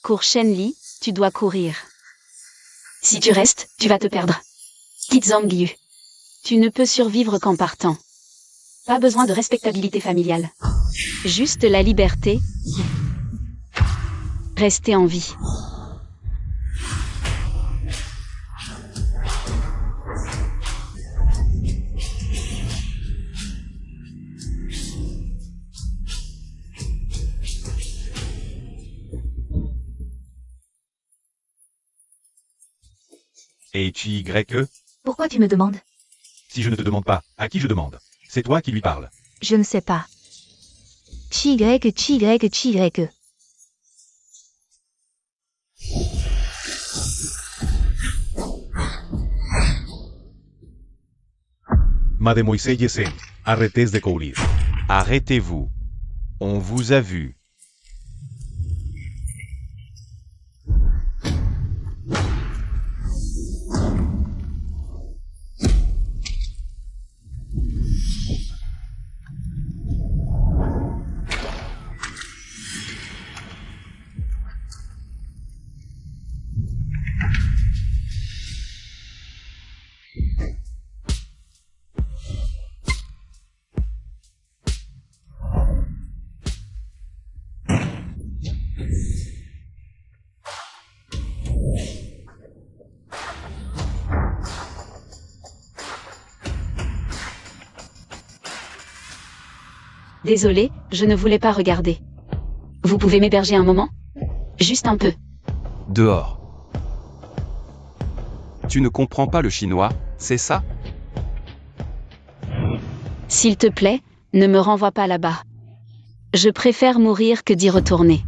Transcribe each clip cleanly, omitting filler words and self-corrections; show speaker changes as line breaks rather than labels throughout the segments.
Cours Shenli, tu dois courir. Si tu restes, tu vas te perdre. Quitte Zhang Yu. Tu ne peux survivre qu'en partant. Pas besoin de respectabilité familiale. Juste la liberté. Rester en vie.
Et Chi-Y-E?
Pourquoi tu me demandes?
Si je ne te demande pas, à qui je demande? C'est toi qui lui parles.
Je ne sais pas. Chi-Y.
Mademoiselle Yesen, arrêtez de courir.
Arrêtez-vous. On vous a vu.
Désolé, je ne voulais pas regarder. Vous pouvez m'héberger un moment? Juste un peu.
Dehors. Tu ne comprends pas le chinois, c'est ça?
S'il te plaît, ne me renvoie pas là-bas. Je préfère mourir que d'y retourner.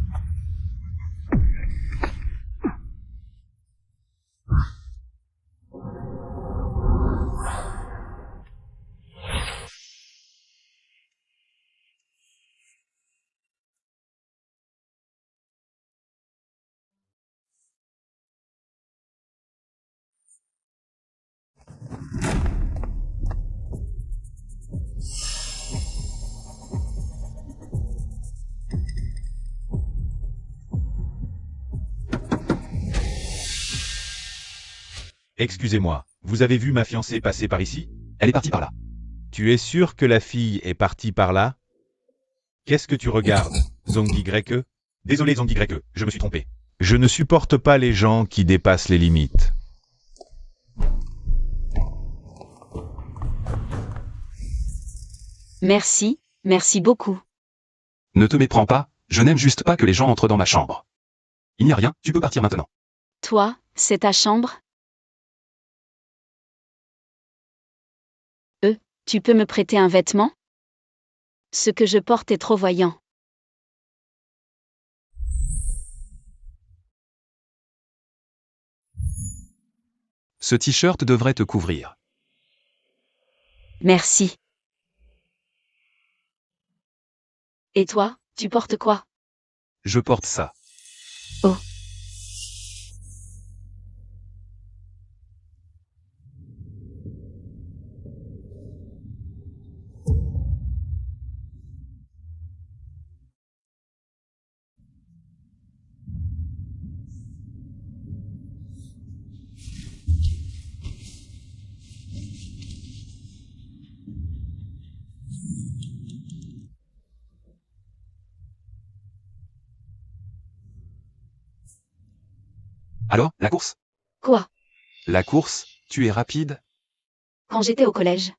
Excusez-moi, vous avez vu ma fiancée passer par ici?
Elle est partie par là.
Tu es sûr que la fille est partie par là?
Qu'est-ce que tu regardes, Zhang Y-E? Désolé Zhang Y-E, je me suis trompé.
Je ne supporte pas les gens qui dépassent les limites.
Merci beaucoup.
Ne te méprends pas, je n'aime juste pas que les gens entrent dans ma chambre. Il n'y a rien, tu peux partir maintenant.
Toi, c'est ta chambre? Tu peux me prêter un vêtement? Ce que je porte est trop voyant.
Ce t-shirt devrait te couvrir.
Merci. Et toi, tu portes quoi?
Je porte ça.
Oh.
Alors, la course?
Quoi?
La course, tu es rapide?
Quand j'étais au collège.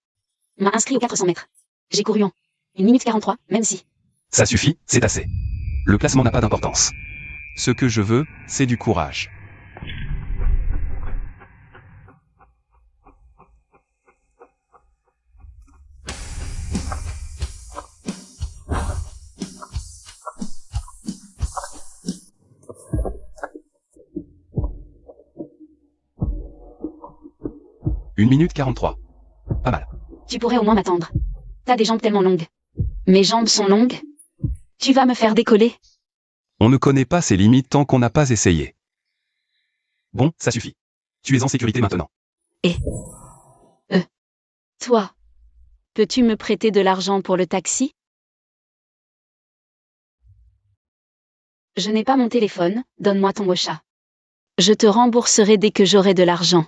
M'a inscrit aux 400 mètres. J'ai couru en 1 minute 43, même si.
Ça suffit, c'est assez. Le classement n'a pas d'importance. Ce que je veux, c'est du courage. Une minute 43. Pas mal.
Tu pourrais au moins m'attendre. T'as des jambes tellement longues. Mes jambes sont longues? Tu vas me faire décoller?
On ne connaît pas ses limites tant qu'on n'a pas essayé. Bon, ça suffit. Tu es en sécurité maintenant.
Toi. Peux-tu me prêter de l'argent pour le taxi? Je n'ai pas mon téléphone, donne-moi ton Ocha. Je te rembourserai dès que j'aurai de l'argent.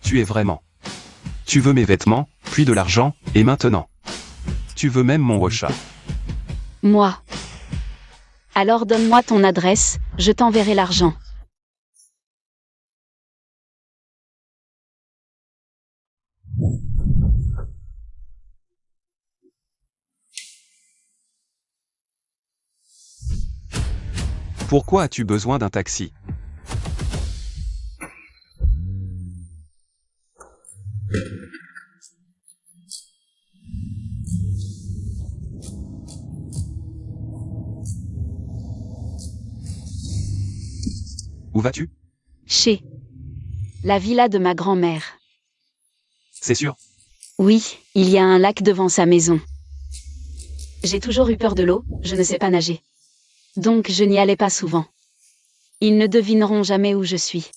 Tu es vraiment. Tu veux mes vêtements, puis de l'argent, et maintenant. Tu veux même mon Ocha.
Moi. Alors donne-moi ton adresse, je t'enverrai l'argent.
Pourquoi as-tu besoin d'un taxi? Où vas-tu?
Chez la villa de ma grand-mère.
C'est sûr?
Oui, il y a un lac devant sa maison. J'ai toujours eu peur de l'eau, je ne sais pas nager. Donc je n'y allais pas souvent. Ils ne devineront jamais où je suis.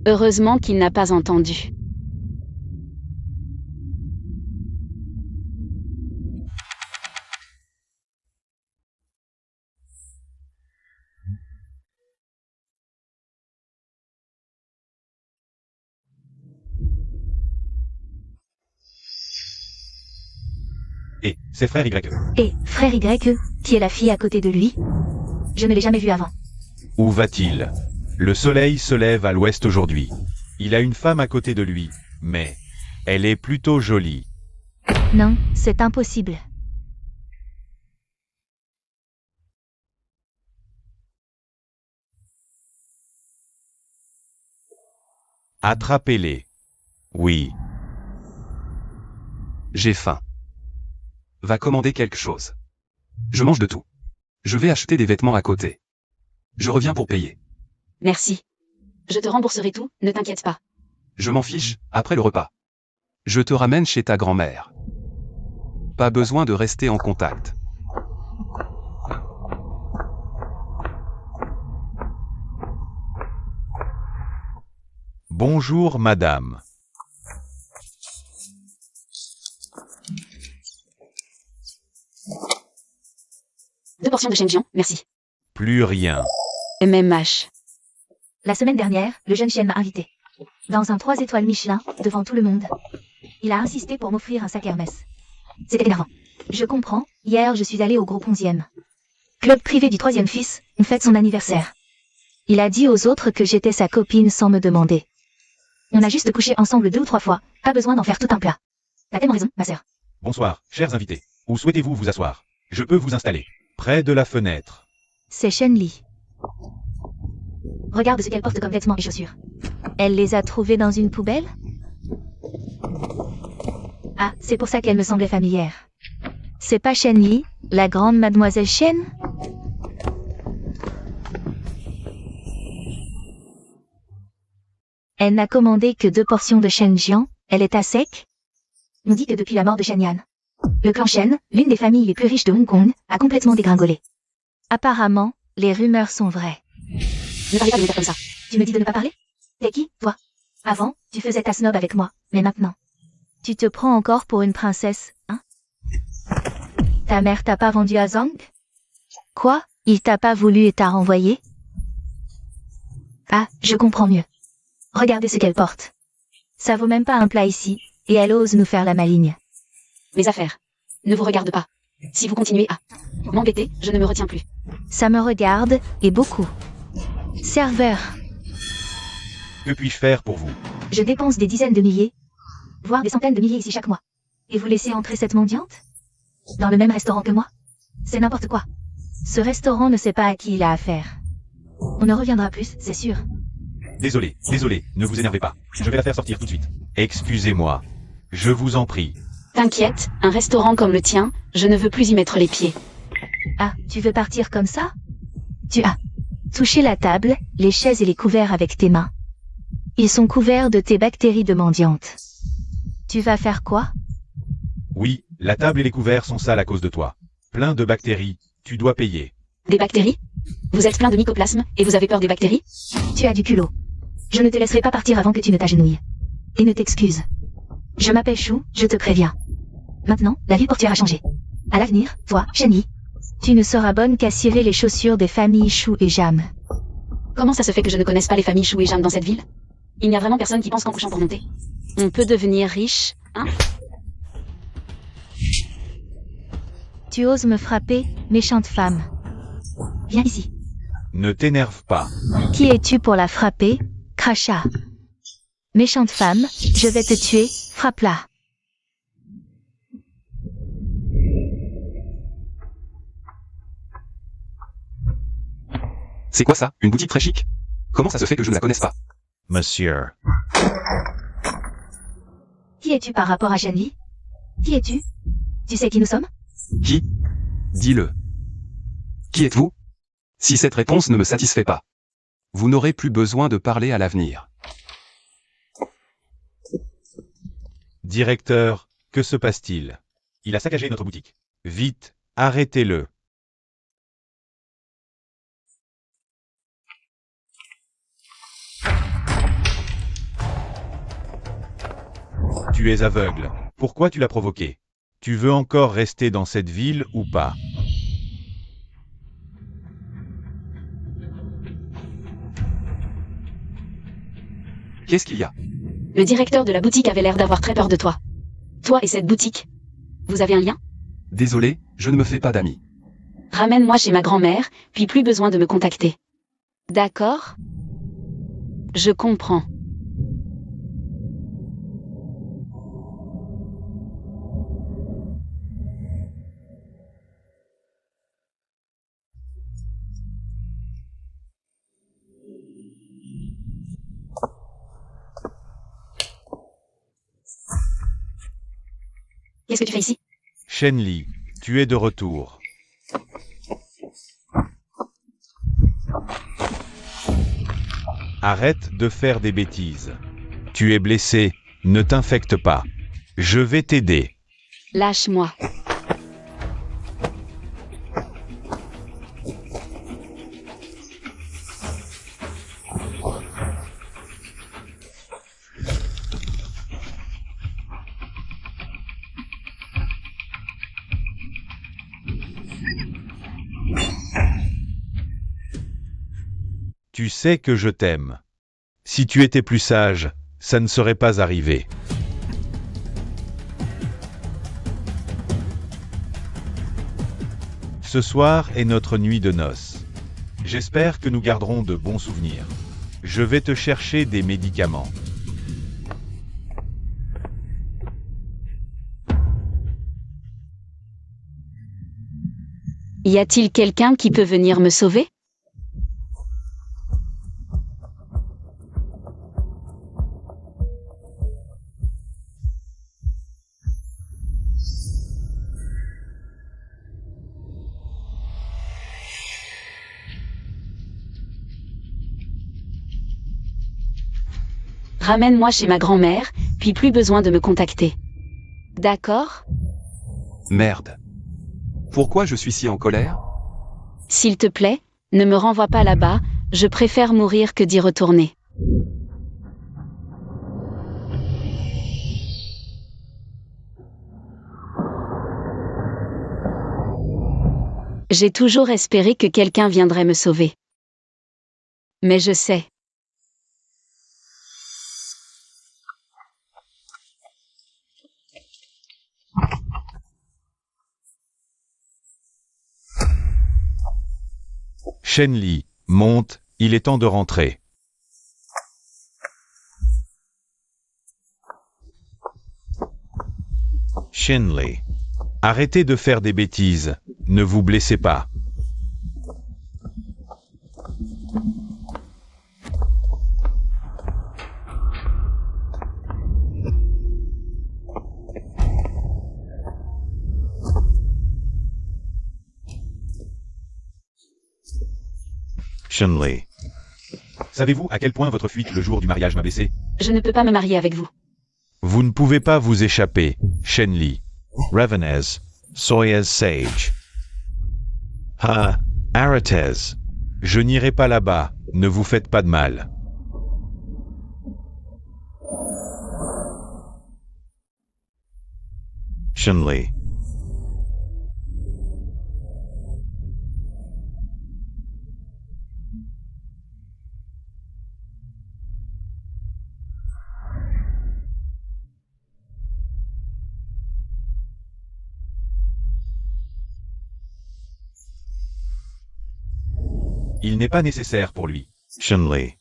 Heureusement qu'il n'a pas entendu.
Et c'est frère Y.
Et frère Y, qui est la fille à côté de lui? Je ne l'ai jamais vue avant.
Où va-t-il? Le soleil se lève à l'ouest aujourd'hui. Il a une femme à côté de lui, mais elle est plutôt jolie.
Non, c'est impossible.
Attrapez-les. Oui.
J'ai faim. Va commander quelque chose. Je mange de tout. Je vais acheter des vêtements à côté. Je reviens pour payer.
Merci. Je te rembourserai tout, ne t'inquiète pas.
Je m'en fiche, après le repas. Je te ramène chez ta grand-mère. Pas besoin de rester en contact.
Bonjour, madame.
Deux portions de Shenjian, merci.
Plus rien.
MMH.
La semaine dernière, le jeune chien m'a invité. Dans un 3 étoiles Michelin, devant tout le monde. Il a insisté pour m'offrir un sac Hermès. C'était énervant. Je comprends, hier je suis allée au groupe 11e. Club privé du 3e fils, on fête son anniversaire. Il a dit aux autres que j'étais sa copine sans me demander. On a juste couché ensemble 2 ou 3 fois, pas besoin d'en faire tout un plat. T'as tellement raison, ma sœur.
Bonsoir, chers invités. Où souhaitez-vous vous asseoir? Je peux vous installer.
Près de la fenêtre.
C'est Shen Li. Regarde ce qu'elle porte comme vêtements et chaussures. Elle les a trouvés dans une poubelle? Ah, c'est pour ça qu'elle me semblait familière. C'est pas Shen Li, la grande mademoiselle Shen? Elle n'a commandé que 2 portions de Shen Jian, elle est à sec? On dit que depuis la mort de Shen Yan, le clan Shen, l'une des familles les plus riches de Hong Kong, a complètement dégringolé. Apparemment, les rumeurs sont vraies.
Ne parlez pas de mon père comme ça.
Tu me dis de ne pas parler? T'es qui, toi? Avant, tu faisais ta snob avec moi, mais maintenant. Tu te prends encore pour une princesse, hein? Ta mère t'a pas vendu à Zhang? Quoi? Il t'a pas voulu et t'a renvoyé? Ah, je comprends mieux. Regardez ce qu'elle porte. Ça vaut même pas un plat ici, et elle ose nous faire la maligne.
Mes affaires ne vous regardent pas. Si vous continuez à m'embêter, je ne me retiens plus.
Ça me regarde, et beaucoup. Serveur,
Que puis-je faire pour vous?
je dépense des dizaines de milliers, voire des centaines de milliers ici chaque mois. Et vous laissez entrer cette mendiante? Dans le même restaurant que moi? C'est n'importe quoi. Ce restaurant ne sait pas à qui il a affaire. On ne reviendra plus, c'est sûr.
Désolé, ne vous énervez pas. Je vais la faire sortir tout de suite.
Excusez-moi. Je vous en prie.
T'inquiète, un restaurant comme le tien, je ne veux plus y mettre les pieds.
Ah, tu veux partir comme ça? Tu as touché la table, les chaises et les couverts avec tes mains. Ils sont couverts de tes bactéries de mendiante. Tu vas faire quoi?
Oui, La table et les couverts sont sales à cause de toi. Plein de bactéries, tu dois payer.
Des bactéries? Vous êtes plein de mycoplasme, et vous avez peur des bactéries?
Tu as du culot. Je ne te laisserai pas partir avant que tu ne t'agenouilles. Et ne t'excuses. Je m'appelle Chou, je te préviens. Maintenant, la vie portuaire a changé. À l'avenir, toi, Shani, tu ne seras bonne qu'à cirer les chaussures des familles Chou et Jam.
Comment ça se fait que je ne connaisse pas les familles Chou et Jam dans cette ville? Il n'y a vraiment personne qui pense qu'en couchant pour monter. On peut devenir riche, hein?
Tu oses me frapper, méchante femme. Viens ici.
Ne t'énerve pas.
Qui es-tu pour la frapper, crachat? Méchante femme, je vais te tuer, frappe-la.
C'est quoi ça? Une boutique très chic? Comment ça se fait que je ne la connaisse pas?
Monsieur.
Qui es-tu par rapport à Shani? Qui es-tu? Tu sais qui nous sommes?
Qui? Dis-le. Qui êtes-vous? Si cette réponse ne me satisfait pas, vous n'aurez plus besoin de parler à l'avenir.
Directeur, que se passe-t-il?
Il a saccagé notre boutique.
Vite, arrêtez-le.
Tu es aveugle. Pourquoi tu l'as provoqué?
Tu veux encore rester dans cette ville ou pas?
Qu'est-ce qu'il y a?
Le directeur de la boutique avait l'air d'avoir très peur de toi. Toi et cette boutique. Vous avez un lien?
Désolé, je ne me fais pas d'amis.
Ramène-moi chez ma grand-mère, puis plus besoin de me contacter. D'accord? Je comprends. Qu'est-ce que tu fais ici?
Shenli, tu es de retour. Arrête de faire des bêtises. Tu es blessé, ne t'infecte pas. Je vais t'aider.
Lâche-moi.
Tu sais que je t'aime. Si tu étais plus sage, ça ne serait pas arrivé. Ce soir est notre nuit de noces. J'espère que nous garderons de bons souvenirs. Je vais te chercher des médicaments.
Y a-t-il quelqu'un qui peut venir me sauver? Ramène-moi chez ma grand-mère, puis plus besoin de me contacter. D'accord?
Merde. Pourquoi je suis si en colère?
S'il te plaît, ne me renvoie pas là-bas, je préfère mourir que d'y retourner. J'ai toujours espéré que quelqu'un viendrait me sauver. Mais je sais.
Shenli, monte, il est temps de rentrer. Shenli, arrêtez de faire des bêtises, ne vous blessez pas. Shenli.
Savez-vous à quel point votre fuite le jour du mariage m'a blessé?
Je ne peux pas me marier avec vous.
Vous ne pouvez pas vous échapper, Shenli. Revenez, soyez sage. Ah, arrêtez. Je n'irai pas là-bas, ne vous faites pas de mal. Shenli.
Il n'est pas nécessaire pour lui.
Shenli.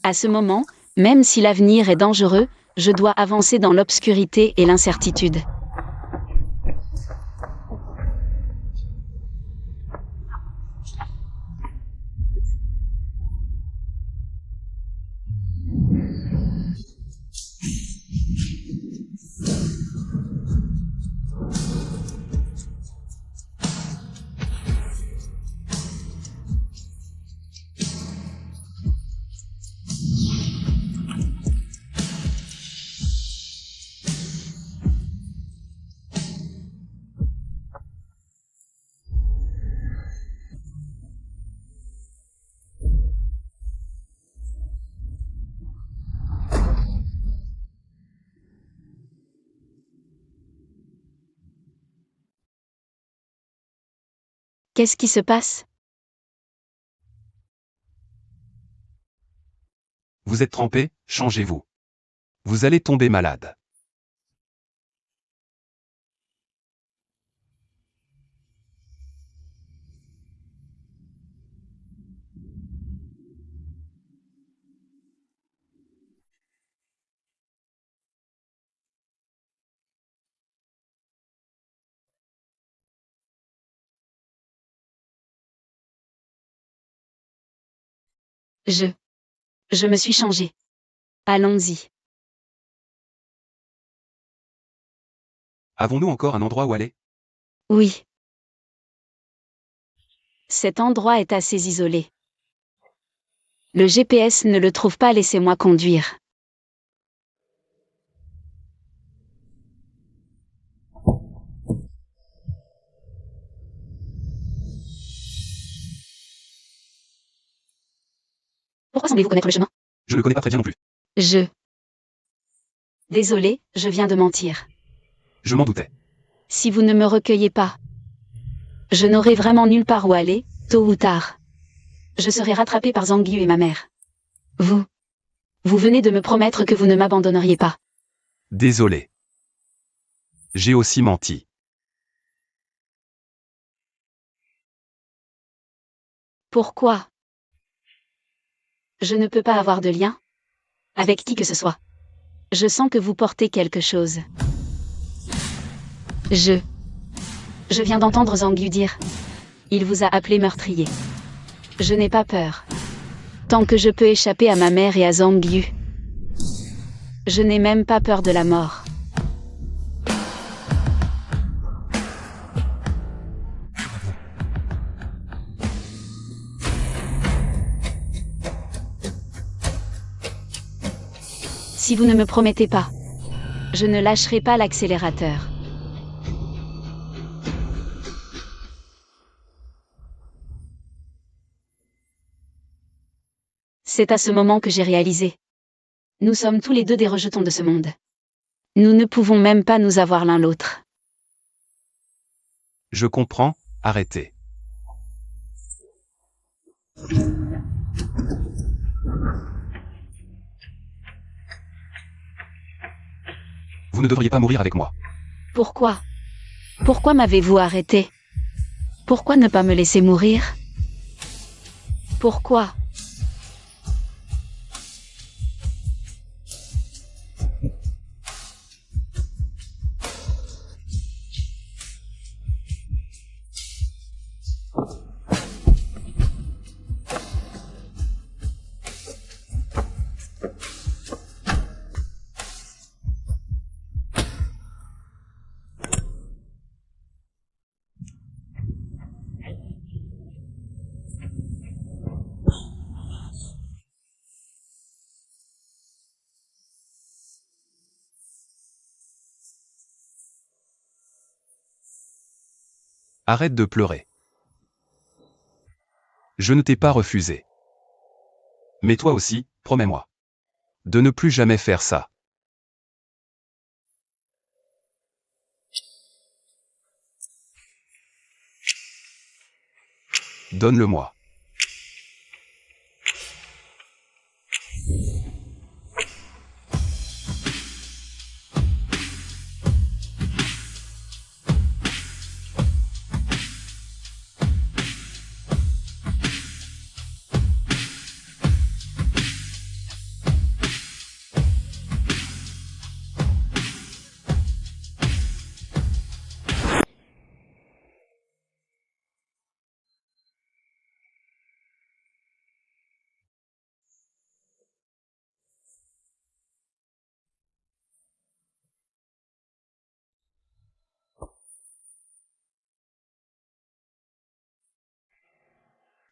À ce moment, même si l'avenir est dangereux, je dois avancer dans l'obscurité et l'incertitude. Qu'est-ce qui se passe?
Vous êtes trempé, changez-vous. Vous allez tomber malade.
Je me suis changé. Allons-y.
Avons-nous encore un endroit où aller?
Oui. Cet endroit est assez isolé. Le GPS ne le trouve pas, laissez-moi conduire. Pourquoi semblez-vous connaître le chemin?
Je ne le connais pas très bien non plus.
Désolé, je viens de mentir.
Je m'en doutais.
Si vous ne me recueillez pas, je n'aurai vraiment nulle part où aller, tôt ou tard. Je serai rattrapé par Zangyu et ma mère. Vous venez de me promettre que vous ne m'abandonneriez pas.
Désolé. J'ai aussi menti.
Pourquoi? Je ne peux pas avoir de lien avec qui que ce soit. Je sens que vous portez quelque chose. Je viens d'entendre Zangyu dire. Il vous a appelé meurtrier. Je n'ai pas peur. Tant que je peux échapper à ma mère et à Zangyu. Je n'ai même pas peur de la mort. Si vous ne me promettez pas, je ne lâcherai pas l'accélérateur. C'est à ce moment que j'ai réalisé. Nous sommes tous les deux des rejetons de ce monde. Nous ne pouvons même pas nous avoir l'un l'autre.
Je comprends, arrêtez. Vous ne devriez pas mourir avec moi.
Pourquoi? Pourquoi m'avez-vous arrêté? Pourquoi ne pas me laisser mourir? Pourquoi?
Arrête de pleurer. Je ne t'ai pas refusé. Mais toi aussi, promets-moi. De ne plus jamais faire ça. Donne-le-moi.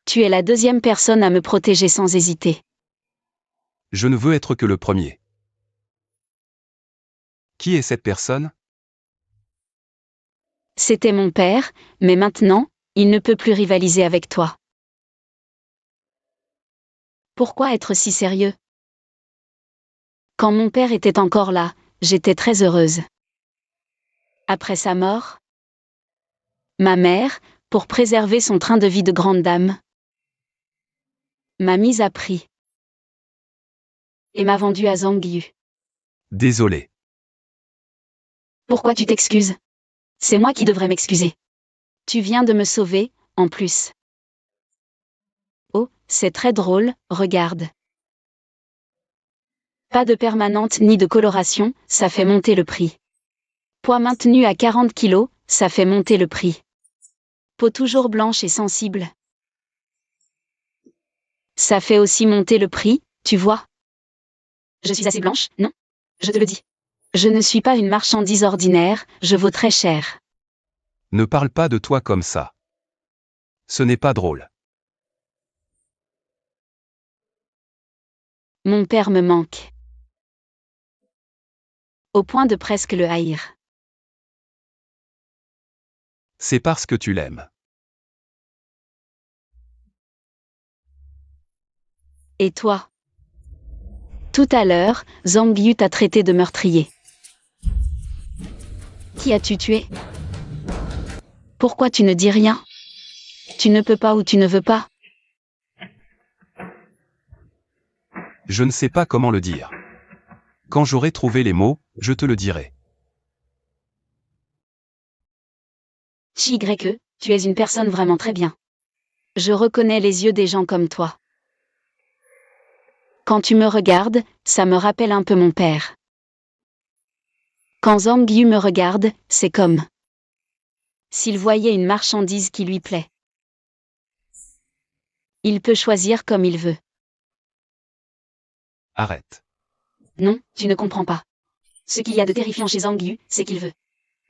Tu es la deuxième personne à me protéger sans hésiter.
Je ne veux être que le premier. Qui est cette personne?
C'était mon père, mais maintenant, il ne peut plus rivaliser avec toi. Pourquoi être si sérieux? Quand mon père était encore là, j'étais très heureuse. Après sa mort, ma mère, pour préserver son train de vie de grande dame, m'a mise à prix et m'a vendue à Zhang Yu.
Désolé.
Pourquoi tu t'excuses? C'est moi qui devrais m'excuser. Tu viens de me sauver, en plus. Oh, c'est très drôle, regarde. Pas de permanente ni de coloration, ça fait monter le prix. Poids maintenu à 40 kg, ça fait monter le prix. Peau toujours blanche et sensible. Ça fait aussi monter le prix, tu vois. Je suis assez blanche, non? Je te le dis. Je ne suis pas une marchandise ordinaire, je vaux très cher.
Ne parle pas de toi comme ça. Ce n'est pas drôle.
Mon père me manque. Au point de presque le haïr.
C'est parce que tu l'aimes.
Et toi? Tout à l'heure, Zhang Yu t'a traité de meurtrier. Qui as-tu tué? Pourquoi tu ne dis rien? Tu ne peux pas ou tu ne veux pas?
Je ne sais pas comment le dire. Quand j'aurai trouvé les mots, je te le dirai.
Chi-Y-E, tu es une personne vraiment très bien. Je reconnais les yeux des gens comme toi. Quand tu me regardes, ça me rappelle un peu mon père. Quand Zhang Yu me regarde, c'est comme s'il voyait une marchandise qui lui plaît. Il peut choisir comme il veut.
Arrête.
Non, tu ne comprends pas. Ce qu'il y a de terrifiant chez Zhang Yu, c'est qu'il veut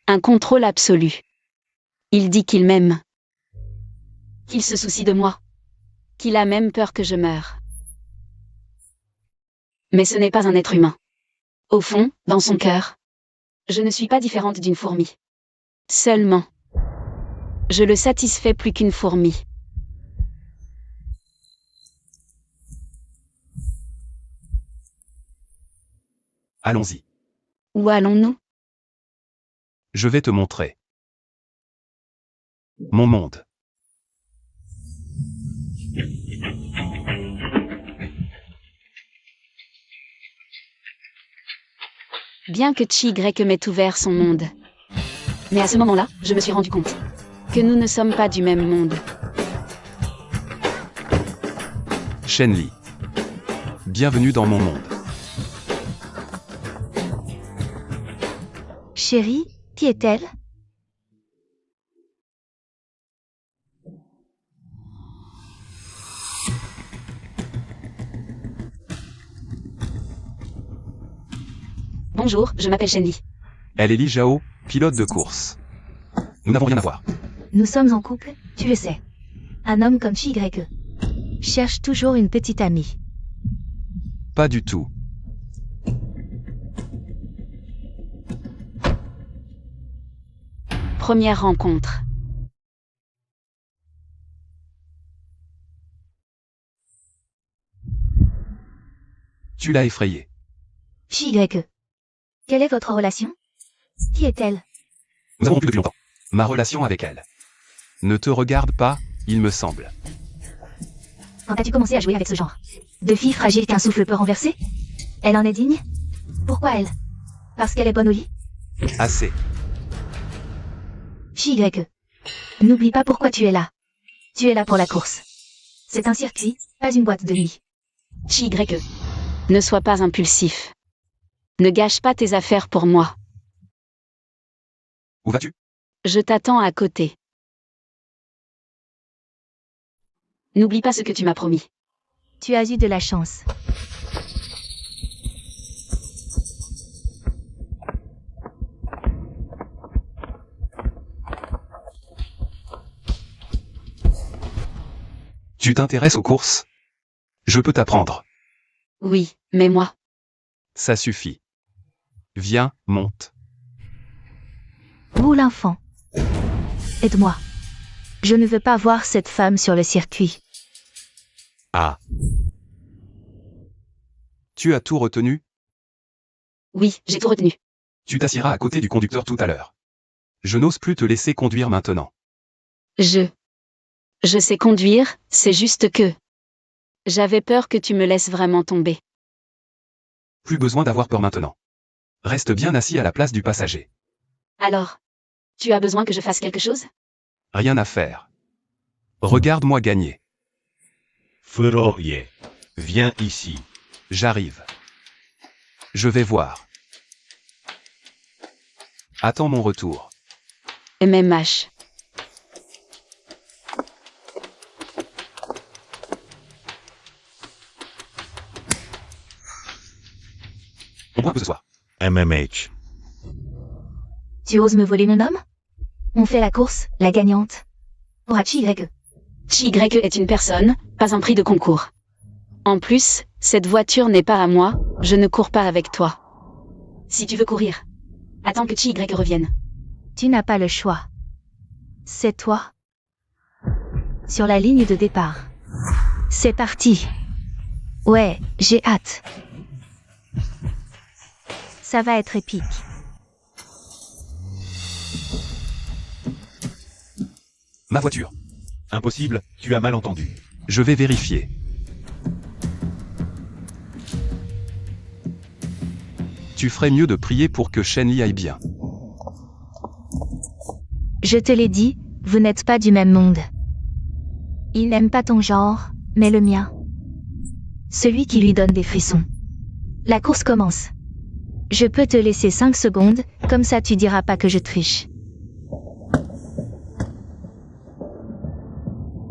un contrôle absolu. Il dit qu'il m'aime. Qu'il se soucie de moi. Qu'il a même peur que je meure. Mais ce n'est pas un être humain. Au fond, dans son cœur, je ne suis pas différente d'une fourmi. Seulement, je le satisfais plus qu'une fourmi.
Allons-y.
Où allons-nous?
Je vais te montrer. Mon monde.
Bien que Chi-Y m'ait ouvert son monde. Mais à ce moment-là, je me suis rendu compte que nous ne sommes pas du même monde.
Shenli. Bienvenue dans mon monde.
Chérie, qui est-elle?
Bonjour, je m'appelle Shenli.
Elle est Li Zhao, pilote de course. Nous n'avons rien à voir.
Nous sommes en couple, tu le sais. Un homme comme Chi-Y-E cherche toujours une petite amie.
Pas du tout.
Première rencontre.
Tu l'as effrayée.
JYE. Quelle est votre relation? Qui est-elle?
Nous avons plus depuis longtemps. Ma relation avec elle. Ne te regarde pas, il me semble.
Quand as-tu commencé à jouer avec ce genre de fille fragile qu'un souffle peut renverser? Elle en est digne? Pourquoi elle? Parce qu'elle est bonne au lit?
Assez.
JYE. N'oublie pas pourquoi tu es là. Tu es là pour la course. C'est un circuit, pas une boîte de nuit.
JYE. Ne sois pas impulsif. Ne gâche pas tes affaires pour moi.
Où vas-tu?
Je t'attends à côté. N'oublie pas ce que tu m'as promis.
Tu as eu de la chance.
Tu t'intéresses aux courses? Je peux t'apprendre.
Oui, mais moi.
Ça suffit. Viens, monte.
Où l'enfant? Aide-moi. Je ne veux pas voir cette femme sur le circuit.
Ah,
Tu as tout retenu?
Oui, j'ai tout retenu.
Tu t'assieras à côté du conducteur tout à l'heure. Je n'ose plus te laisser conduire maintenant.
Je sais conduire, c'est juste que... J'avais peur que tu me laisses vraiment tomber.
Plus besoin d'avoir peur maintenant. Reste bien assis à la place du passager.
Alors, tu as besoin que je fasse quelque chose?
Rien à faire. Regarde-moi gagner.
Furoye. Viens ici.
J'arrive. Je vais voir. Attends mon retour.
MMH.
On boit un peu ce soir.
MMH.
Tu oses me voler mon homme? On fait la course, la gagnante. Aura JYE.
JYE est une personne, pas un prix de concours. En plus, cette voiture n'est pas à moi, je ne cours pas avec toi. Si tu veux courir, attends que JYE revienne.
Tu n'as pas le choix. C'est toi. Sur la ligne de départ. C'est parti. Ouais, j'ai hâte. Ça va être épique.
Ma voiture.
Impossible, tu as mal entendu.
Je vais vérifier. Tu ferais mieux de prier pour que Shenli aille bien.
Je te l'ai dit, vous n'êtes pas du même monde. Il n'aime pas ton genre, mais le mien. Celui qui lui donne des frissons. La course commence. Je peux te laisser 5 secondes, comme ça tu diras pas que je triche.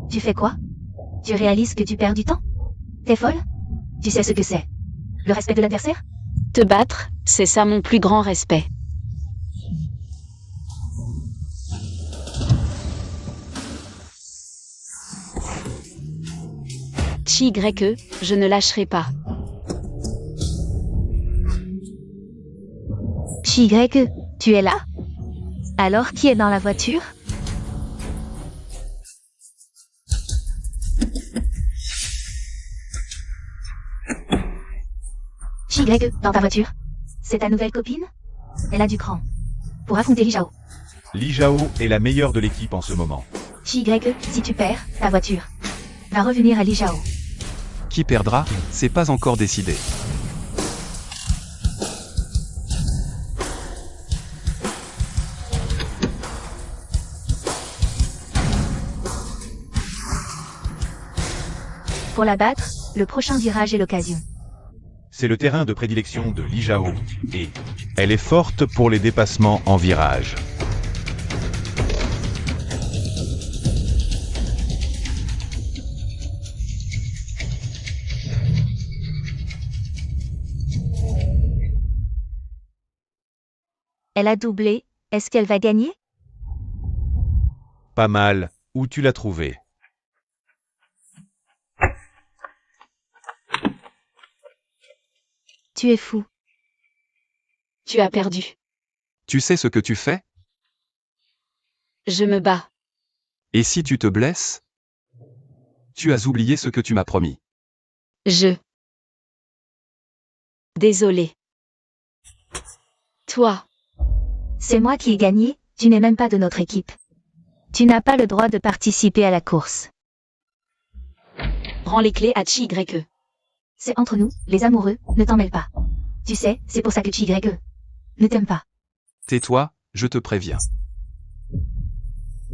Tu fais quoi? Tu réalises que tu perds du temps? T'es folle? Tu sais ce que c'est? Le respect de l'adversaire?
Te battre, c'est ça mon plus grand respect. JYE, je ne lâcherai pas.
JYE, tu es là? Alors qui est dans la voiture? JYE, dans ta voiture? C'est ta nouvelle copine? Elle a du cran. Pour affronter Li Zhao.
Li Zhao est la meilleure de l'équipe en ce moment.
JYE, si tu perds, ta voiture va revenir à Li Zhao.
Qui perdra, c'est pas encore décidé.
Pour la battre, le prochain virage est l'occasion.
C'est le terrain de prédilection de Li Zhao, et
Elle est forte pour les dépassements en virage.
Elle a doublé, est-ce qu'elle va gagner?
Pas mal. Où tu l'as trouvé?
Tu es fou.
Tu as perdu.
Tu sais ce que tu fais?
Je me bats.
Et si tu te blesses? Tu as oublié ce que tu m'as promis.
Je Désolé. Toi,
C'est moi qui ai gagné, tu n'es même pas de notre équipe. Tu n'as pas le droit de participer à la course.
rends les clés à Chi-Y-E.
C'est entre nous, les amoureux, ne t'en mêle pas. Tu sais, c'est pour ça que Chi-Y-E ne t'aime pas.
Tais-toi, je te préviens.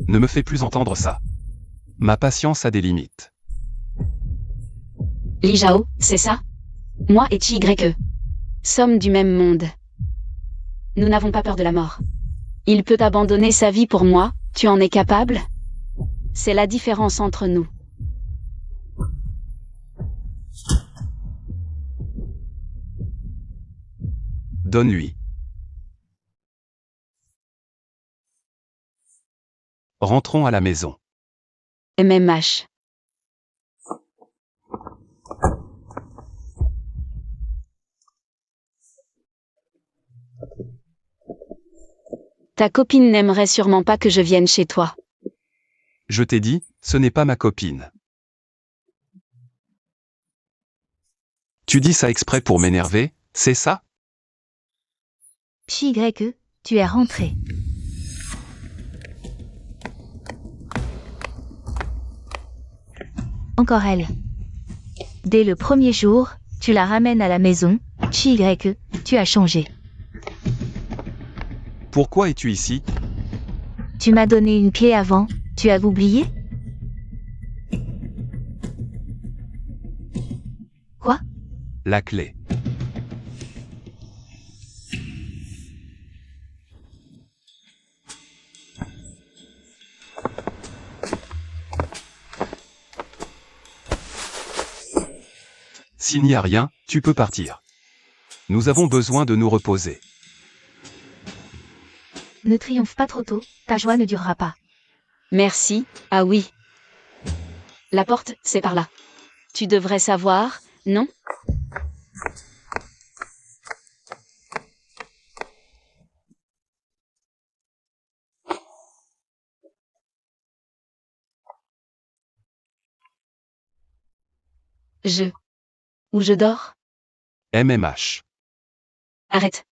Ne me fais plus entendre ça. Ma patience a des limites.
Li Zhao, c'est ça? Moi et Chi-Y-E sommes du même monde. Nous n'avons pas peur de la mort. Il peut abandonner sa vie pour moi, tu en es capable? C'est la différence entre nous.
Donne-lui. Rentrons à la maison.
MMH. Ta copine n'aimerait sûrement pas que je vienne chez toi.
Je t'ai dit, ce n'est pas ma copine. Tu dis ça exprès pour m'énerver, c'est ça?
Chi-Y-E, tu es rentré. Encore elle. Dès le premier jour, tu la ramènes à la maison, Chi-Y-E, tu as changé.
Pourquoi es-tu ici?
Tu m'as donné une clé avant, tu as oublié? Quoi?
La clé. S'il n'y a rien, tu peux partir. Nous avons besoin de nous reposer.
Ne triomphe pas trop tôt, ta joie ne durera pas.
Merci, ah oui. La porte, c'est par là. Tu devrais savoir, non? Où je dors?
MMH.
Arrête.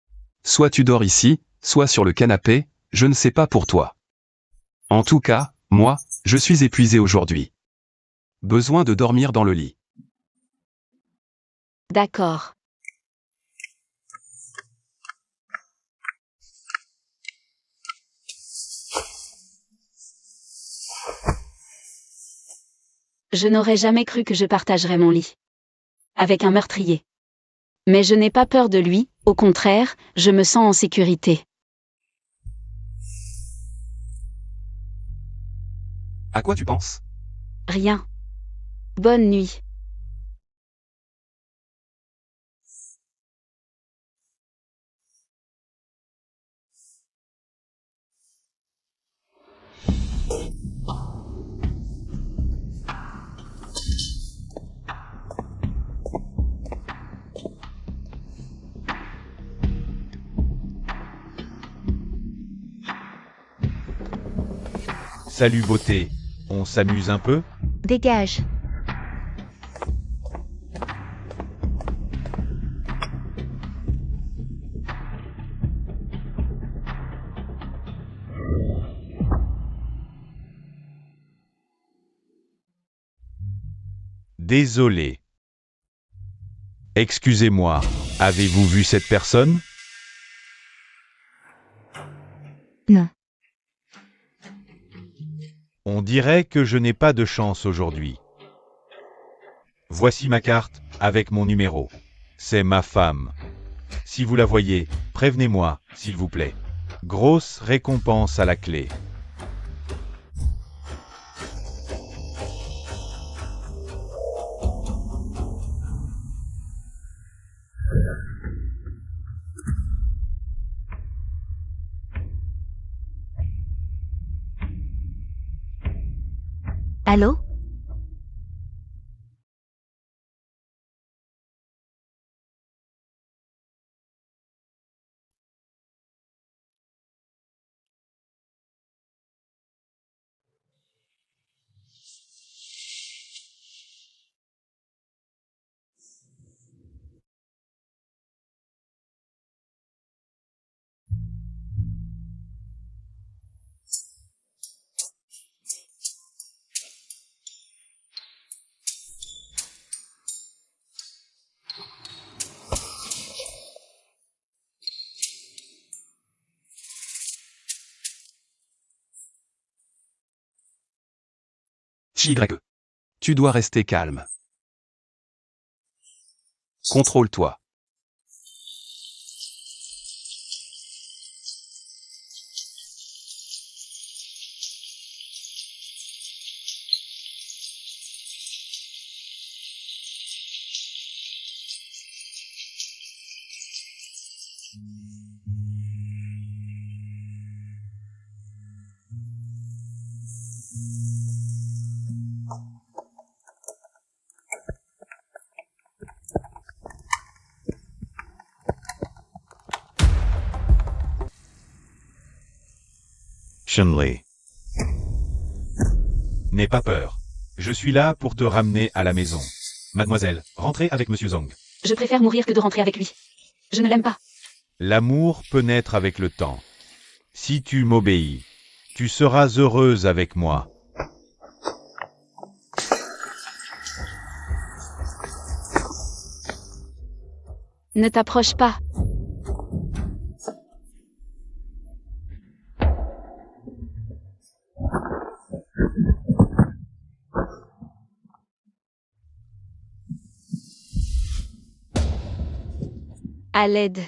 Soit tu dors ici, soit sur le canapé, je ne sais pas pour toi. En tout cas, moi, je suis épuisé aujourd'hui. Besoin de dormir dans le lit.
D'accord. Je n'aurais jamais cru que je partagerais mon lit avec un meurtrier. Mais je n'ai pas peur de lui, au contraire, je me sens en sécurité.
À quoi tu penses?
Rien. Bonne nuit.
Salut beauté, on s'amuse un peu?
Dégage.
Désolé. Excusez-moi, avez-vous vu cette personne?
Non.
On dirait que je n'ai pas de chance aujourd'hui. Voici ma carte, avec mon numéro. C'est ma femme. Si vous la voyez, prévenez-moi, s'il vous plaît. Grosse récompense à la clé.
Allô?
CHY. Tu dois rester calme. Contrôle-toi.
Shenli. N'aie pas peur. Je suis là pour te ramener à la maison. Mademoiselle, rentrez avec Monsieur Zhang.
Je préfère mourir que de rentrer avec lui. Je ne l'aime pas.
L'amour peut naître avec le temps. Si tu m'obéis, tu seras heureuse avec moi.
Ne t'approche pas. À l'aide.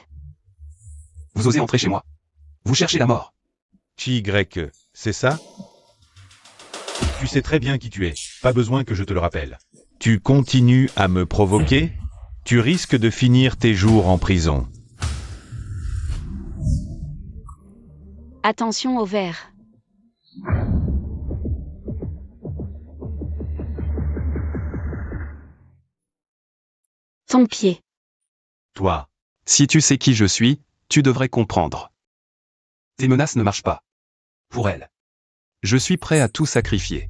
Vous osez entrer chez moi. Vous cherchez la mort.
CHY, c'est ça? Tu sais très bien qui tu es, pas besoin que je te le rappelle. Tu continues à me provoquer? Tu risques de finir tes jours en prison.
Attention au verre. Ton pied.
Toi,
Si tu sais qui je suis, tu devrais comprendre. Tes menaces ne marchent pas. Pour elle. Je suis prêt à tout sacrifier.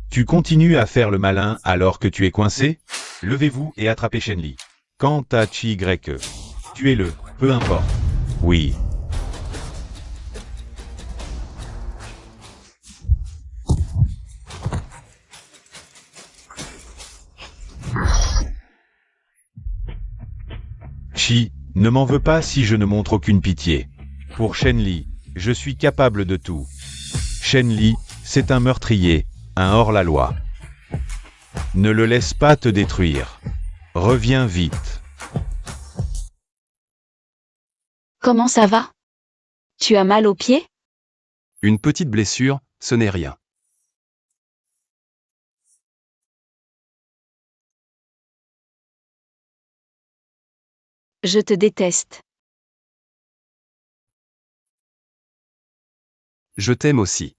tu continues à faire le malin alors que tu es coincé? Levez-vous et attrapez Shenli. Quant à CHY, tuez-le, peu importe. Oui. Chi, ne m'en veux pas si je ne montre aucune pitié. Pour Shenli, je suis capable de tout. Shenli, c'est un meurtrier, un hors-la-loi. Ne le laisse pas te détruire. Reviens vite.
Comment ça va? Tu as mal au pied?
Une petite blessure, ce n'est rien.
Je te déteste.
Je t'aime aussi.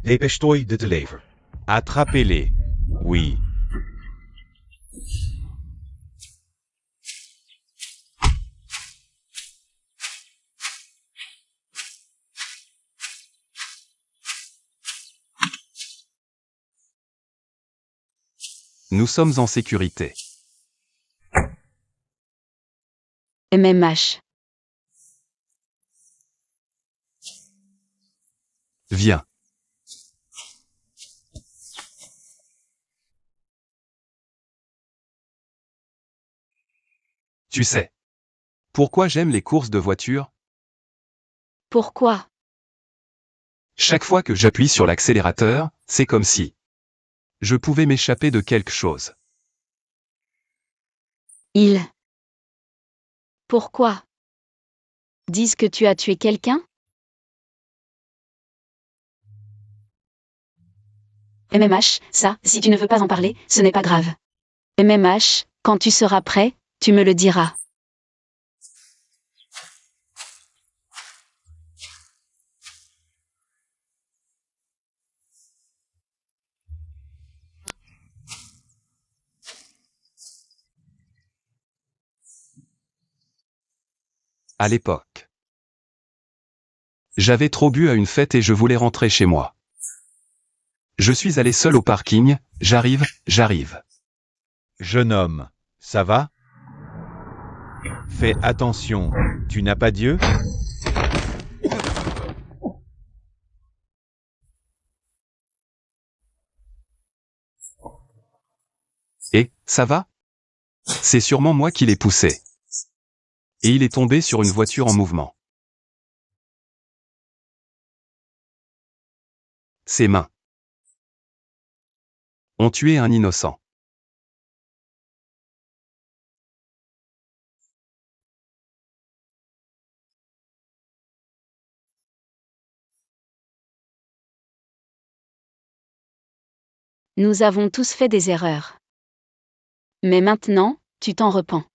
Dépêche-toi de te lever. Attrapez-les. Oui.
Nous sommes en sécurité.
MMH.
Viens. Tu sais. Pourquoi j'aime les courses de voiture?
Pourquoi?
Chaque fois que j'appuie sur l'accélérateur, c'est comme si je pouvais m'échapper de quelque chose.
Ils. Pourquoi? Disent que tu as tué quelqu'un? MMH, ça, si tu ne veux pas en parler, ce n'est pas grave. MMH, quand tu seras prêt, tu me le diras.
À l'époque. J'avais trop bu à une fête et je voulais rentrer chez moi. Je suis allé seul au parking, j'arrive.
Jeune homme, ça va? Fais attention, tu n'as pas Dieu?
Et, ça va? C'est sûrement moi qui l'ai poussé. Et il est tombé sur une voiture en mouvement. Ses mains ont tué un innocent.
Nous avons tous fait des erreurs. Mais maintenant, tu t'en repens.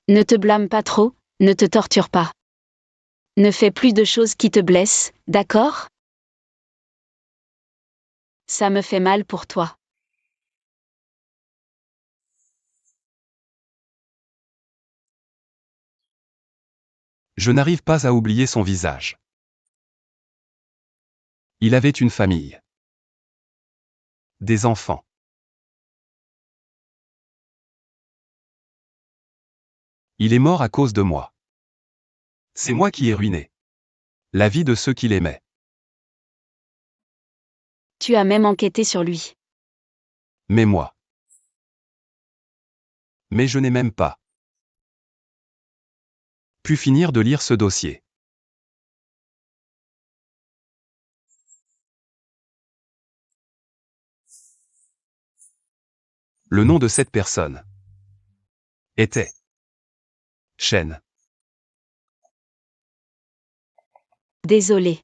Ne te blâme pas trop, ne te torture pas. Ne fais plus de choses qui te blessent, d'accord? Ça me fait mal pour toi.
Je n'arrive pas à oublier son visage. Il avait une famille. Des enfants. Il est mort à cause de moi. C'est moi qui ai ruiné la vie de ceux qu'il aimait.
Tu as même enquêté sur lui.
Mais moi. Mais je n'ai même pas pu finir de lire ce dossier. Le nom de cette personne était Chen.
Désolé.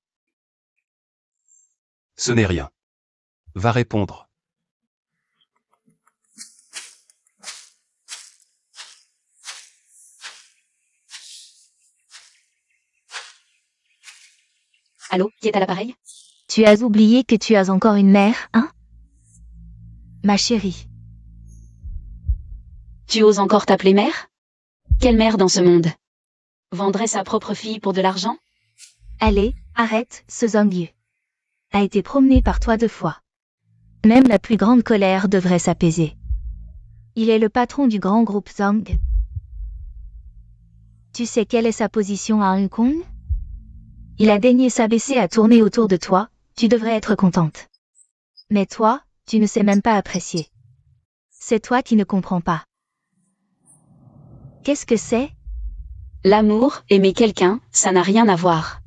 Ce n'est rien. Va répondre.
Allô, qui est à l'appareil?
Tu as oublié que tu as encore une mère, hein? Ma chérie.
Tu oses encore t'appeler mère? Quelle mère dans ce monde? Vendrait sa propre fille pour de l'argent?
Allez, arrête, ce Zhang a été promené par toi 2 fois. Même la plus grande colère devrait s'apaiser. Il est le patron du grand groupe Zhang. Tu sais quelle est sa position à Hong Kong? Il a daigné s'abaisser à tourner autour de toi, tu devrais être contente. Mais toi, tu ne sais même pas apprécier. C'est toi qui ne comprends pas. Qu'est-ce que c'est?
L'amour, aimer quelqu'un, ça n'a rien à voir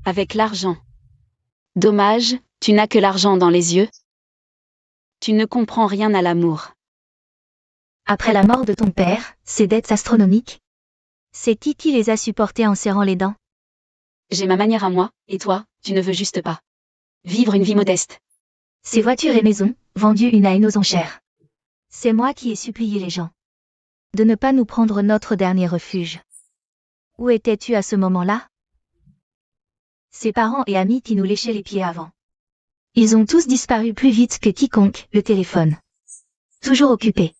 avec l'argent. Dommage, tu n'as que l'argent dans les yeux. Tu ne comprends rien à l'amour.
Après la mort de ton père, ces dettes astronomiques? C'est qui les a supportées en serrant les dents?
J'ai ma manière à moi, et toi, tu ne veux juste pas vivre une vie modeste.
Ces voitures et maisons, vendues une à une aux enchères. C'est moi qui ai supplié les gens de ne pas nous prendre notre dernier refuge. Où étais-tu à ce moment-là? Ses parents et amis qui nous léchaient les pieds avant. Ils ont tous disparu plus vite que quiconque, le téléphone. Toujours occupé.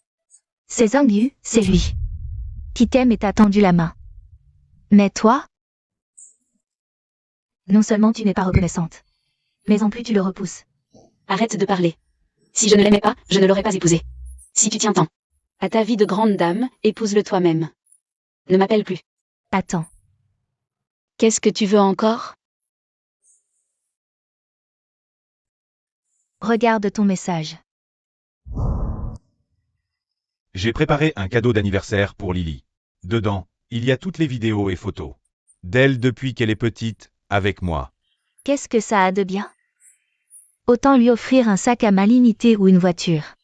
C'est Zhang Yu, c'est lui. Qui t'aime et t'a tendu la main. Mais toi? Non seulement tu n'es pas reconnaissante, mais en plus tu le repousses.
Arrête de parler. Si je ne l'aimais pas, je ne l'aurais pas épousé. Si tu tiens tant à ta vie de grande dame, épouse-le toi-même. Ne m'appelle plus.
Attends.
Qu'est-ce que tu veux encore?
Regarde ton message.
J'ai préparé un cadeau d'anniversaire pour Lily. Dedans, il y a toutes les vidéos et photos d'elle depuis qu'elle est petite, avec moi.
Qu'est-ce que ça a de bien? Autant lui offrir un sac à malignité ou une voiture.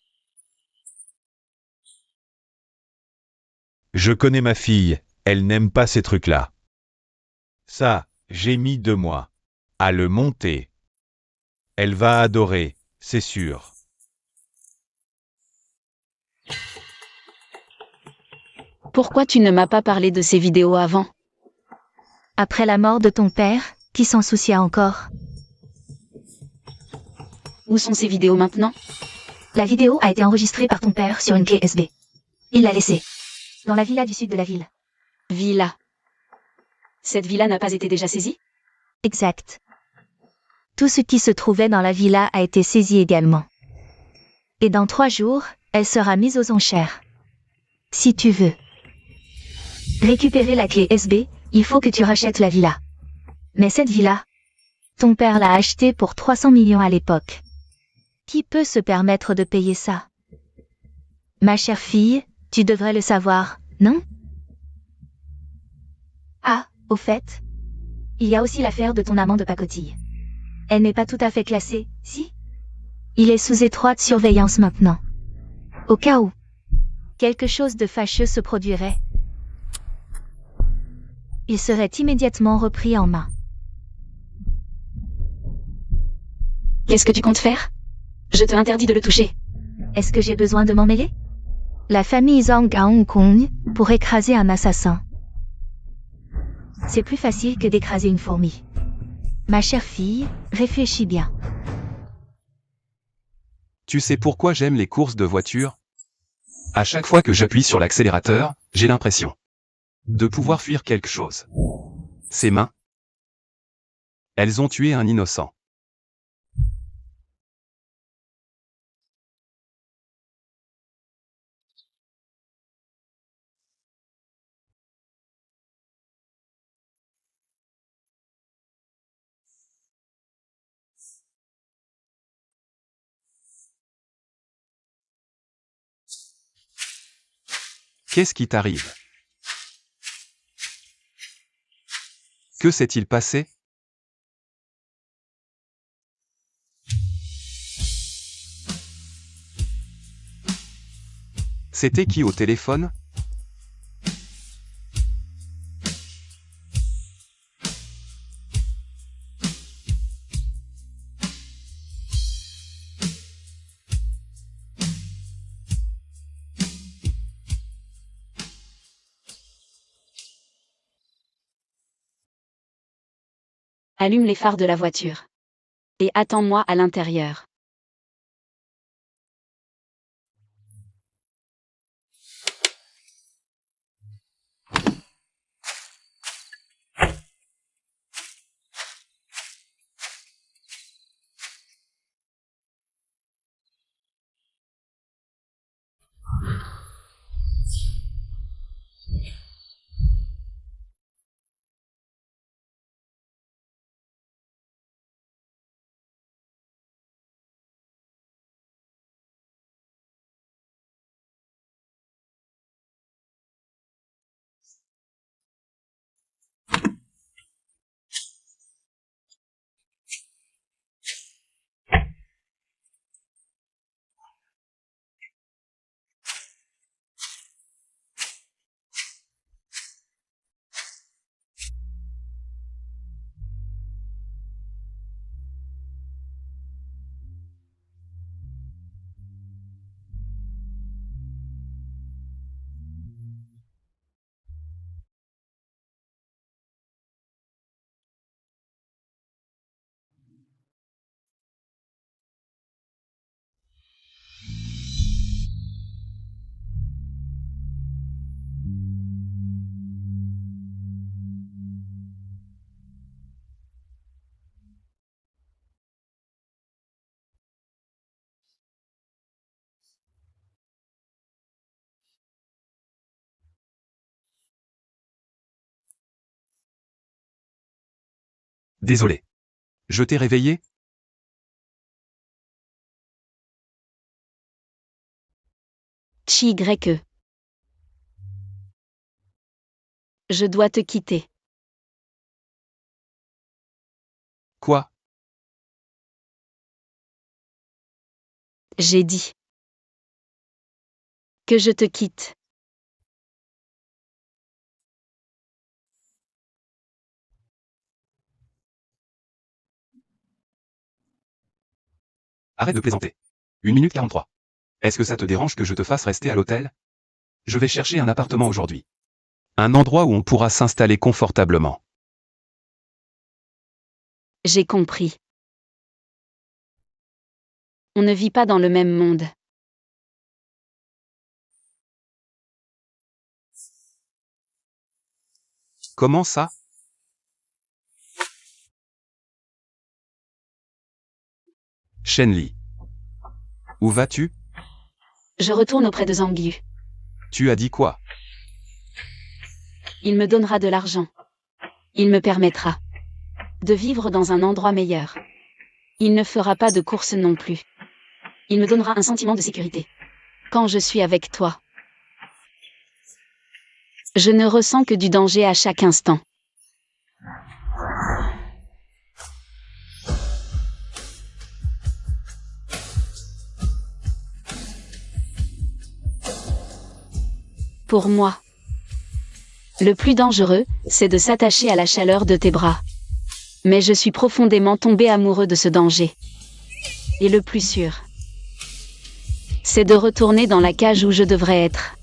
Je connais ma fille, elle n'aime pas ces trucs-là. Ça, j'ai mis 2 mois à le monter. Elle va adorer, c'est sûr.
Pourquoi tu ne m'as pas parlé de ces vidéos avant?
Après la mort de ton père, qui s'en soucia encore?
Où sont ces vidéos maintenant?
La vidéo a été enregistrée par ton père sur une clé USB. Il l'a laissée. Dans la villa du sud de la ville.
Villa. Cette villa n'a pas été déjà saisie?
Exact. Tout ce qui se trouvait dans la villa a été saisi également. Et dans 3 jours, elle sera mise aux enchères. Si tu veux récupérer la clé USB, il faut que tu rachètes la villa. Mais cette villa, ton père l'a achetée pour 300 millions à l'époque. Qui peut se permettre de payer ça? Ma chère fille, tu devrais le savoir, non? Ah, au fait, il y a aussi l'affaire de ton amant de pacotille. Elle n'est pas tout à fait classée, si? Il est sous étroite surveillance maintenant. Au cas où quelque chose de fâcheux se produirait, il serait immédiatement repris en main.
Qu'est-ce que tu comptes faire? Je te interdis de le toucher.
Est-ce que j'ai besoin de m'en mêler? La famille Zhang à Hong Kong, pour écraser un assassin, c'est plus facile que d'écraser une fourmi. Ma chère fille, réfléchis bien.
Tu sais pourquoi j'aime les courses de voiture? À chaque fois que j'appuie sur l'accélérateur, j'ai l'impression de pouvoir fuir quelque chose. Ces mains, elles ont tué un innocent. Qu'est-ce qui t'arrive? Que s'est-il passé? C'était qui au téléphone?
Allume les phares de la voiture. Et attends-moi à l'intérieur.
Désolé. Je t'ai réveillé?
Chi-Y-E. Je dois te quitter.
Quoi?
J'ai dit que je te quitte.
Arrête de plaisanter. 1 minute 43. Est-ce que ça te dérange que je te fasse rester à l'hôtel? Je vais chercher un appartement aujourd'hui. Un endroit où on pourra s'installer confortablement.
J'ai compris. On ne vit pas dans le même monde.
Comment ça? Shenli. Où vas-tu?
Je retourne auprès de Zhang Yu.
Tu as dit quoi?
Il me donnera de l'argent. Il me permettra de vivre dans un endroit meilleur. Il ne fera pas de courses non plus. Il me donnera un sentiment de sécurité. Quand je suis avec toi, je ne ressens que du danger à chaque instant. Pour moi, le plus dangereux, c'est de s'attacher à la chaleur de tes bras. Mais je suis profondément tombé amoureux de ce danger. Et le plus sûr, c'est de retourner dans la cage où je devrais être.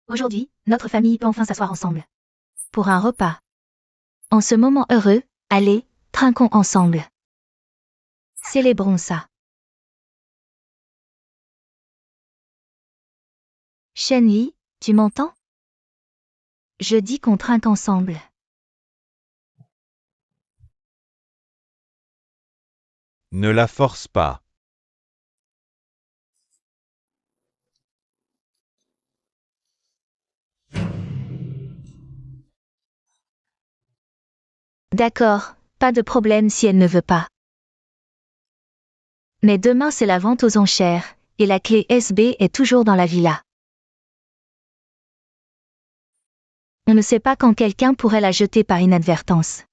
Aujourd'hui, notre famille peut enfin s'asseoir ensemble. Pour un repas. En ce moment heureux, allez, trinquons ensemble. Célébrons ça. Shenli, tu m'entends? Je dis qu'on trinque ensemble.
Ne la force pas.
D'accord, pas de problème si elle ne veut pas. Mais demain c'est la vente aux enchères, et la clé SB est toujours dans la villa. On ne sait pas quand quelqu'un pourrait la jeter par inadvertance.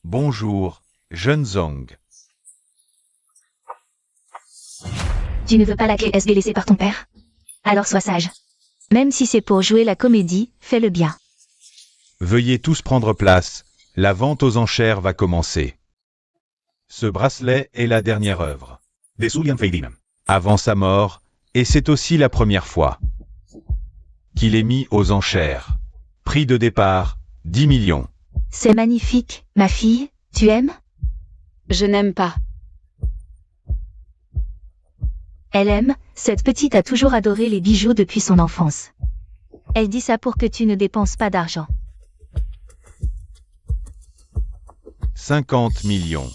Bonjour, jeune Zhang.
Tu ne veux pas la clé SB laissée par ton père? Alors sois sage. Même si c'est pour jouer la comédie, fais-le bien.
Veuillez tous prendre place, la vente aux enchères va commencer. Ce bracelet est la dernière œuvre. Avant sa mort, et c'est aussi la première fois qu'il est mis aux enchères. Prix de départ, 10 millions.
C'est magnifique, ma fille, tu aimes?
Je n'aime pas.
Elle aime, cette petite a toujours adoré les bijoux depuis son enfance. Elle dit ça pour que tu ne dépenses pas d'argent.
50 millions.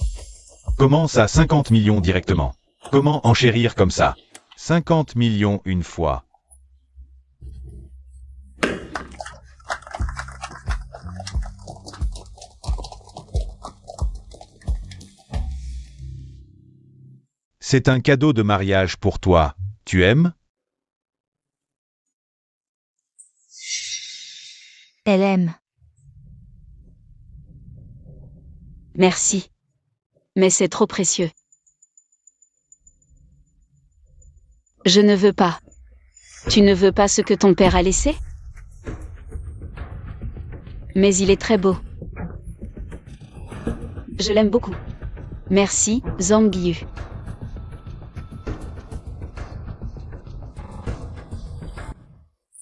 Comment ça 50 millions directement? Comment enchérir comme ça? 50 millions une fois. C'est un cadeau de mariage pour toi. Tu aimes?
Elle aime.
Merci. Mais c'est trop précieux. Je ne veux pas. Tu ne veux pas ce que ton père a laissé? Mais il est très beau. Je l'aime beaucoup. Merci, Zhang Yu.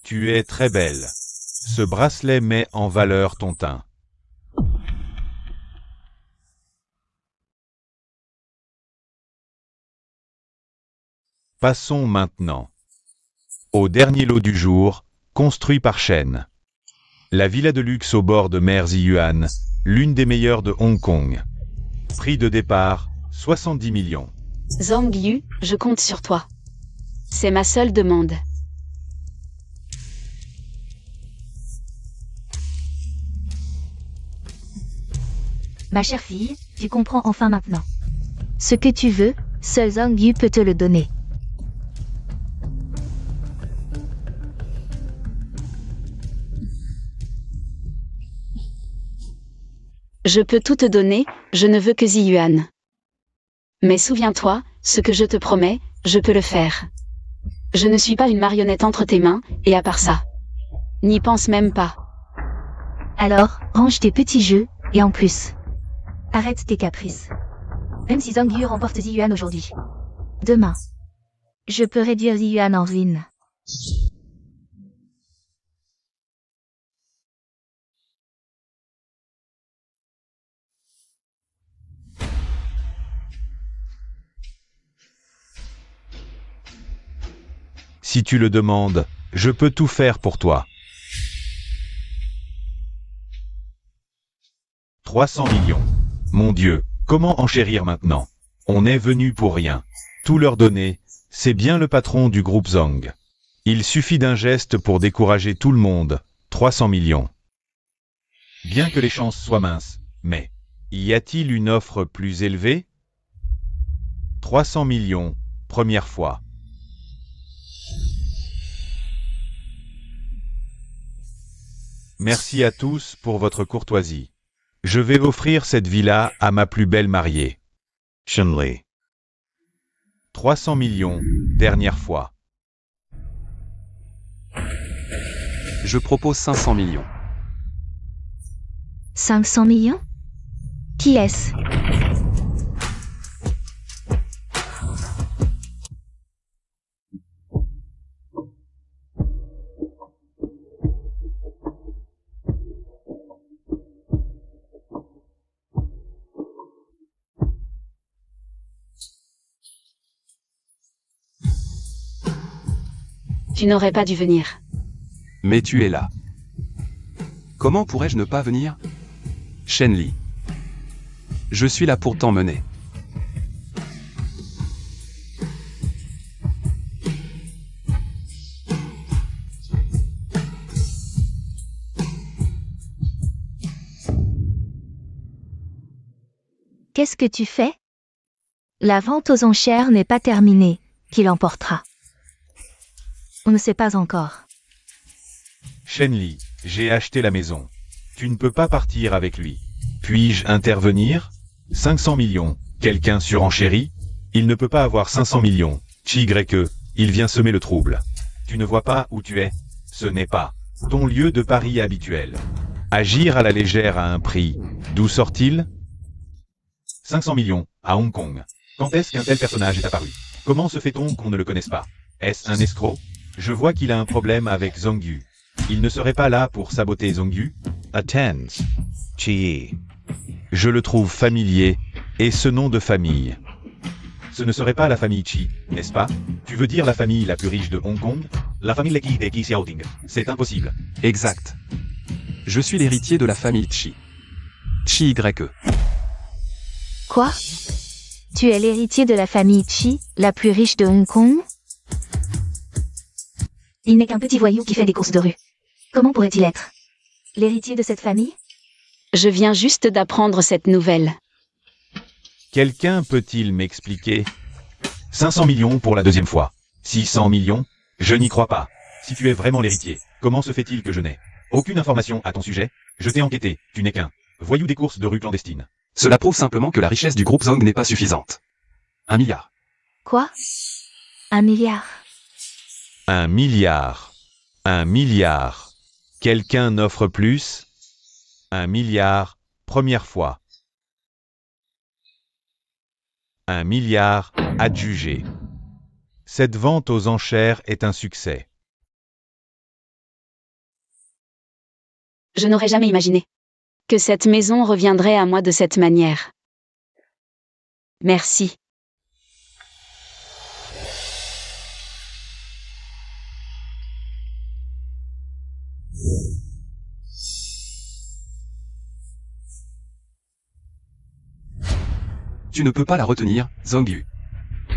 Tu es très belle. Ce bracelet met en valeur ton teint. Passons maintenant au dernier lot du jour, construit par Shen. La villa de luxe au bord de mer Ziyuan, l'une des meilleures de Hong Kong. Prix de départ, 70 millions.
Zhang Yu, je compte sur toi. C'est ma seule demande.
Ma chère fille, tu comprends enfin maintenant. Ce que tu veux, seul Zhang Yu peut te le donner.
Je peux tout te donner, je ne veux que Ziyuan. Mais souviens-toi, ce que je te promets, je peux le faire. Je ne suis pas une marionnette entre tes mains, et à part ça. N'y pense même pas.
Alors, range tes petits jeux, et en plus, arrête tes caprices. Même si Zhang Yu remporte Ziyuan aujourd'hui. Demain, je peux réduire Ziyuan en ruine.
Si tu le demandes, je peux tout faire pour toi. 300 millions. Mon Dieu, comment enchérir maintenant? On est venu pour rien. Tout leur donner, c'est bien le patron du groupe Zhang. Il suffit d'un geste pour décourager tout le monde. 300 millions. Bien que les chances soient minces, mais y a-t-il une offre plus élevée? 300 millions, première fois. Merci à tous pour votre courtoisie. Je vais offrir cette villa à ma plus belle mariée. Shenli. 300 millions, dernière fois.
Je propose 500 millions.
500 millions? Qui est-ce?
Tu n'aurais pas dû venir.
Mais tu es là. Comment pourrais-je ne pas venir? Shenli. Je suis là pour t'emmener.
Qu'est-ce que tu fais? La vente aux enchères n'est pas terminée. Qui l'emportera? On ne sait pas encore.
Shenli, j'ai acheté la maison. Tu ne peux pas partir avec lui. Puis-je intervenir? 500 millions. Quelqu'un surenchérit? Il ne peut pas avoir 500 millions. Que, il vient semer le trouble. Tu ne vois pas où tu es? Ce n'est pas ton lieu de pari habituel. Agir à la légère à un prix. D'où sort-il? 500 millions, à Hong Kong. Quand est-ce qu'un tel personnage est apparu? Comment se fait-on qu'on ne le connaisse pas? Est-ce un escroc? Je vois qu'il a un problème avec Zhang Yu. Il ne serait pas là pour saboter Zhang Yu? Attends. Chi. Je le trouve familier, et ce nom de famille. Ce ne serait pas la famille Chi, n'est-ce pas? Tu veux dire la famille la plus riche de Hong Kong? La famille Leki de Qi Xiaoting. C'est impossible.
Exact. Je suis l'héritier de la famille Chi. Chi Y.
Quoi? Tu es l'héritier de la famille Chi, la plus riche de Hong Kong? Il n'est qu'un petit voyou qui fait des courses de rue. Comment pourrait-il être l'héritier de cette famille?
Je viens juste d'apprendre cette nouvelle.
Quelqu'un peut-il m'expliquer? 500 millions pour la deuxième fois. 600 millions? Je n'y crois pas. Si tu es vraiment l'héritier, comment se fait-il que je n'ai aucune information à ton sujet? Je t'ai enquêté, tu n'es qu'un voyou des courses de rue clandestines.
Cela prouve simplement que la richesse du groupe Zhang n'est pas suffisante. 1 milliard.
Quoi? 1 milliard.
1 milliard. 1 milliard. Quelqu'un n'offre plus? 1 milliard, première fois. 1 milliard, adjugé. Cette vente aux enchères est un succès.
Je n'aurais jamais imaginé que cette maison reviendrait à moi de cette manière. Merci.
Tu ne peux pas la retenir, Zhang Yu.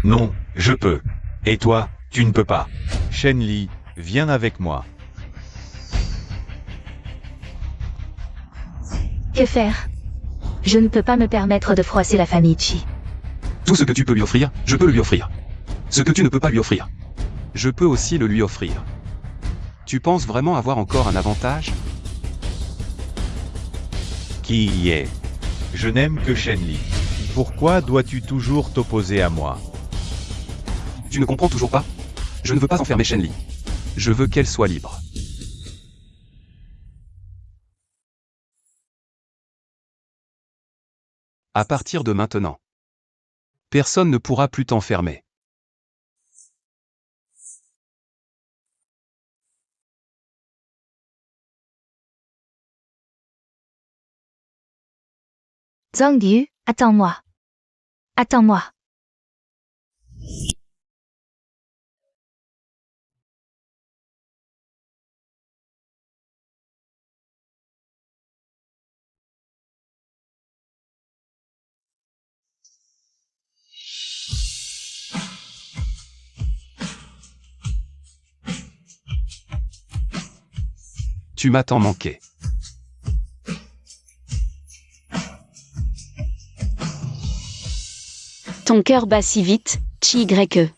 Non, je peux. Et toi, tu ne peux pas. Shen Li, viens avec moi.
Que faire? Je ne peux pas me permettre de froisser la famille Chi.
Tout ce que tu peux lui offrir, je peux le lui offrir. Ce que tu ne peux pas lui offrir, je peux aussi le lui offrir. Tu penses vraiment avoir encore un avantage?
Qui y est? Je n'aime que Shen Li. Pourquoi dois-tu toujours t'opposer à moi?
Tu ne comprends toujours pas? Je ne veux pas enfermer Shen Li. Je veux qu'elle soit libre. À partir de maintenant, personne ne pourra plus t'enfermer.
Zhang Liu, attends-moi. Attends-moi.
Tu m'as tant manqué.
Ton cœur bat si vite, Chi-Y-E.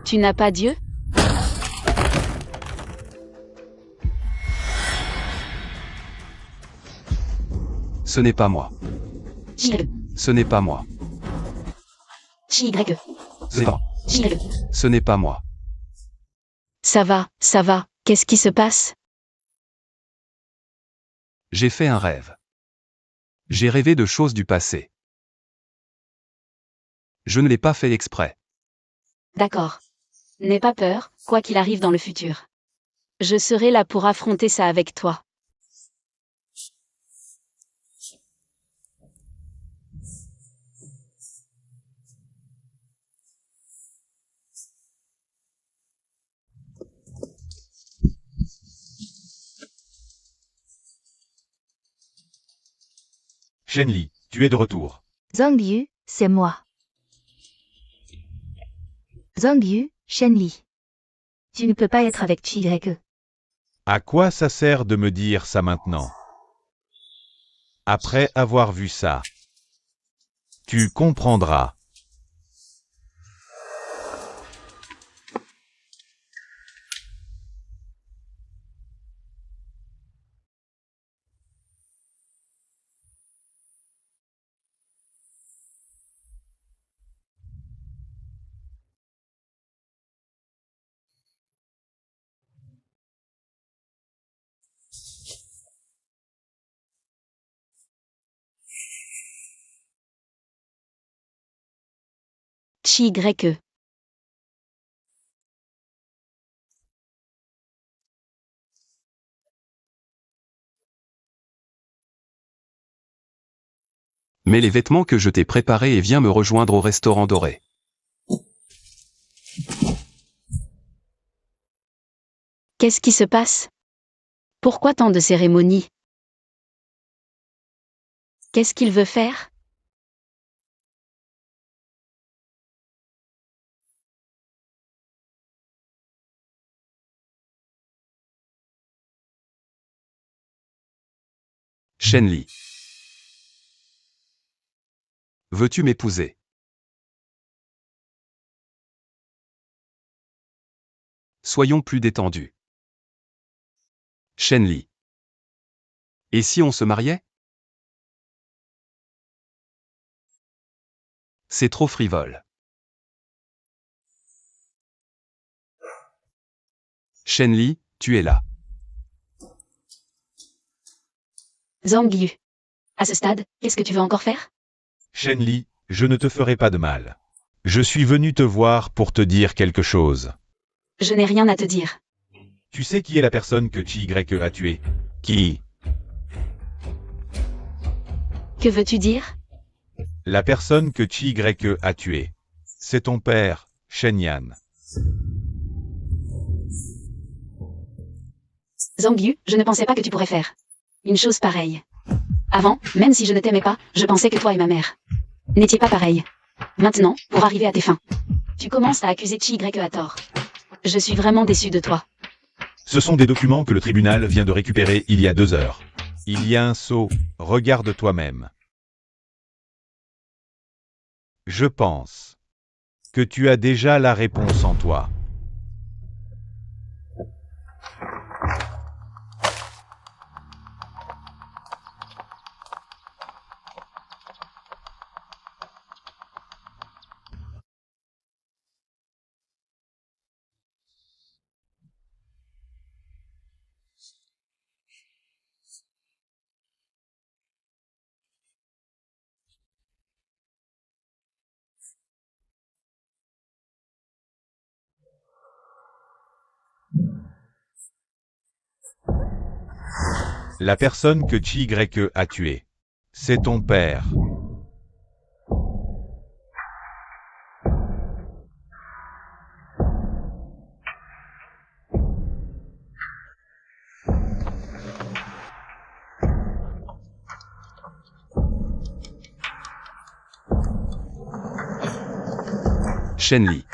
Tu n'as pas Dieu?
Ce n'est pas moi.
Chi-Y-E.
Ce n'est pas moi.
Chi-Y-E.
Ce n'est pas.
Chi-Y-E.
Ce n'est pas moi.
Ça va, qu'est-ce qui se passe?
J'ai fait un rêve. J'ai rêvé de choses du passé. Je ne l'ai pas fait exprès.
D'accord. N'aie pas peur, quoi qu'il arrive dans le futur. Je serai là pour affronter ça avec toi.
Shen Li, tu es de retour.
Zhang Liu, c'est moi. Zhang Liu, Shen Li. Tu ne peux pas être avec Chi-Y-E.
À quoi ça sert de me dire ça maintenant? Après avoir vu ça, tu comprendras.
Chi-Y-E.
Mets les vêtements que je t'ai préparés et viens me rejoindre au restaurant doré.
Qu'est-ce qui se passe? Pourquoi tant de cérémonies? Qu'est-ce qu'il veut faire?
Shen Li. Veux-tu m'épouser? Soyons plus détendus. Shen Li. Et si on se mariait? C'est trop frivole. Shen Li, tu es là.
Zhang Liu. À ce stade, qu'est-ce que tu veux encore faire?
Shen Li, je ne te ferai pas de mal. Je suis venu te voir pour te dire quelque chose.
Je n'ai rien à te dire.
Tu sais qui est la personne que Chi-Y-E a tuée? Qui?
Que veux-tu dire?
La personne que Chi-Y-E a tuée. C'est ton père, Shen Yan.
Zhang Yu, je ne pensais pas que tu pourrais faire une chose pareille. Avant, même si je ne t'aimais pas, je pensais que toi et ma mère n'étiez pas pareils. Maintenant, pour arriver à tes fins, tu commences à accuser Chi Y à tort. Je suis vraiment déçu de toi.
Ce sont des documents que le tribunal vient de récupérer il y a 2 heures. Il y a un sceau, regarde toi-même. Je pense que tu as déjà la réponse en toi. La personne que Chi Y a tuée, c'est ton père.
Shen Li.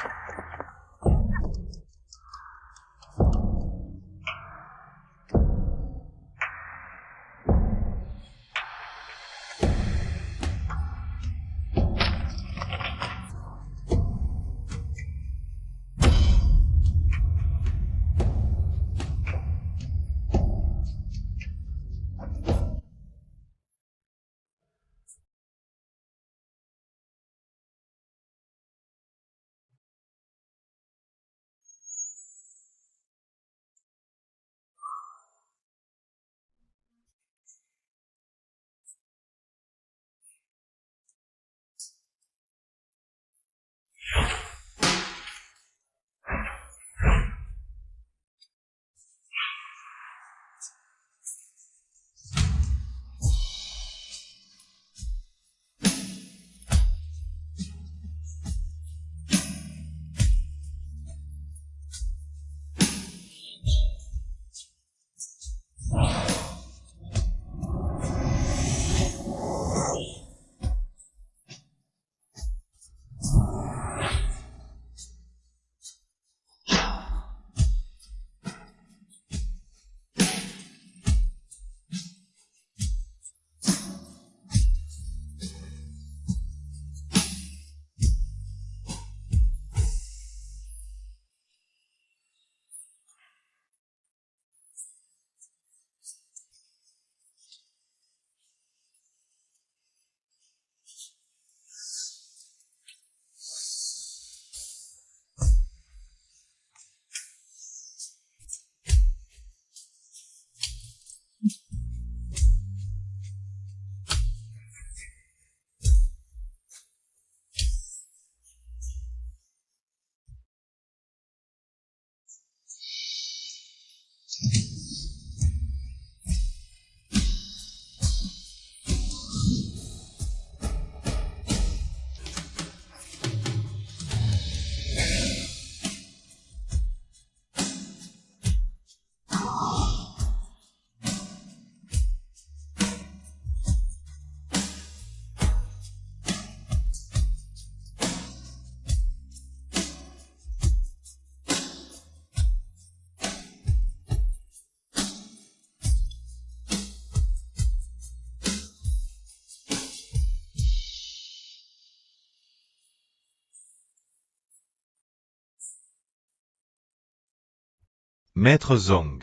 Maître Zhang,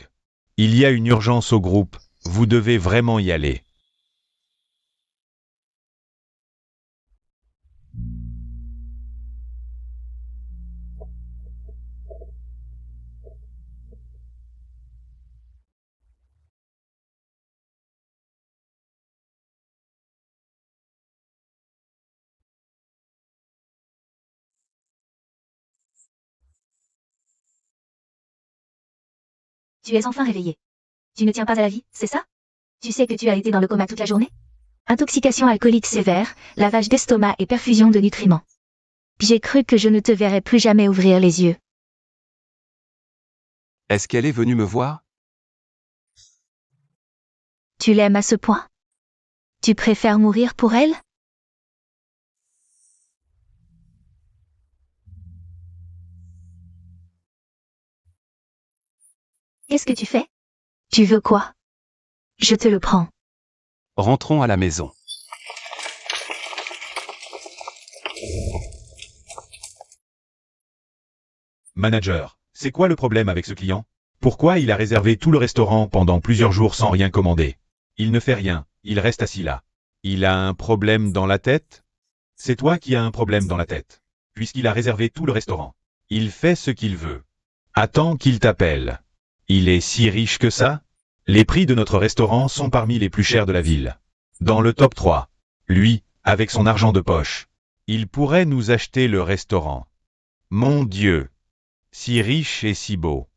il y a une urgence au groupe, vous devez vraiment y aller.
Tu es enfin réveillé. Tu ne tiens pas à la vie, c'est ça? Tu sais que tu as été dans le coma toute la journée? Intoxication alcoolique sévère, lavage d'estomac et perfusion de nutriments. J'ai cru que je ne te verrais plus jamais ouvrir les yeux.
Est-ce qu'elle est venue me voir?
Tu l'aimes à ce point? Tu préfères mourir pour elle? Qu'est-ce que tu fais? Tu veux quoi? Je te le prends.
Rentrons à la maison.
Manager, c'est quoi le problème avec ce client? Pourquoi il a réservé tout le restaurant pendant plusieurs jours sans rien commander? Il ne fait rien, il reste assis là. Il a un problème dans la tête? C'est toi qui as un problème dans la tête. Puisqu'il a réservé tout le restaurant. Il fait ce qu'il veut. Attends qu'il t'appelle. Il est si riche que ça? Les prix de notre restaurant sont parmi les plus chers de la ville. Dans le top 3. Lui, avec son argent de poche. Il pourrait nous acheter le restaurant. Mon Dieu! Si riche et si beau.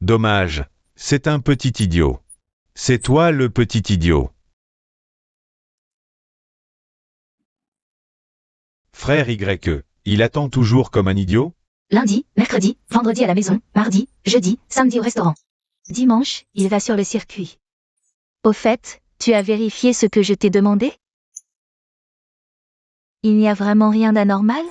Dommage, c'est un petit idiot. C'est toi le petit idiot. Frère YE, il attend toujours comme un idiot?
Lundi, mercredi, vendredi à la maison, mardi, jeudi, samedi au restaurant. Dimanche, il va sur le circuit. Au fait, tu as vérifié ce que je t'ai demandé? Il n'y a vraiment rien d'anormal?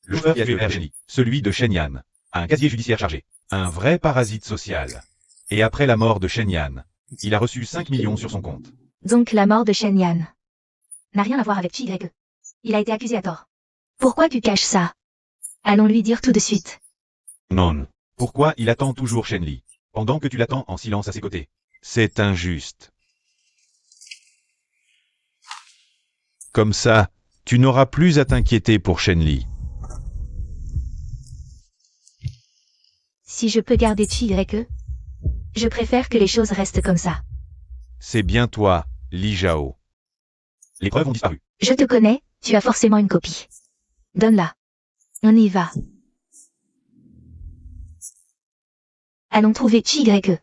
Le chauffeur qui a tué Virginie, celui de Shenyang, a un casier judiciaire chargé. Un vrai parasite social. Et après la mort de Shenyang, il a reçu 5 millions sur son compte.
Donc la mort de Shenyang n'a rien à voir avec YE. Il a été accusé à tort. Pourquoi tu caches ça? Allons lui dire tout de suite.
Non. Pourquoi il attend toujours Shenli, pendant que tu l'attends en silence à ses côtés? C'est injuste. Comme ça, tu n'auras plus à t'inquiéter pour Shenli.
Si je peux garder YE, je préfère que les choses restent comme ça.
C'est bien toi, Li Zhao. Les preuves ont disparu.
Je te connais, tu as forcément une copie. Donne-la. On y va. Allons trouver YE.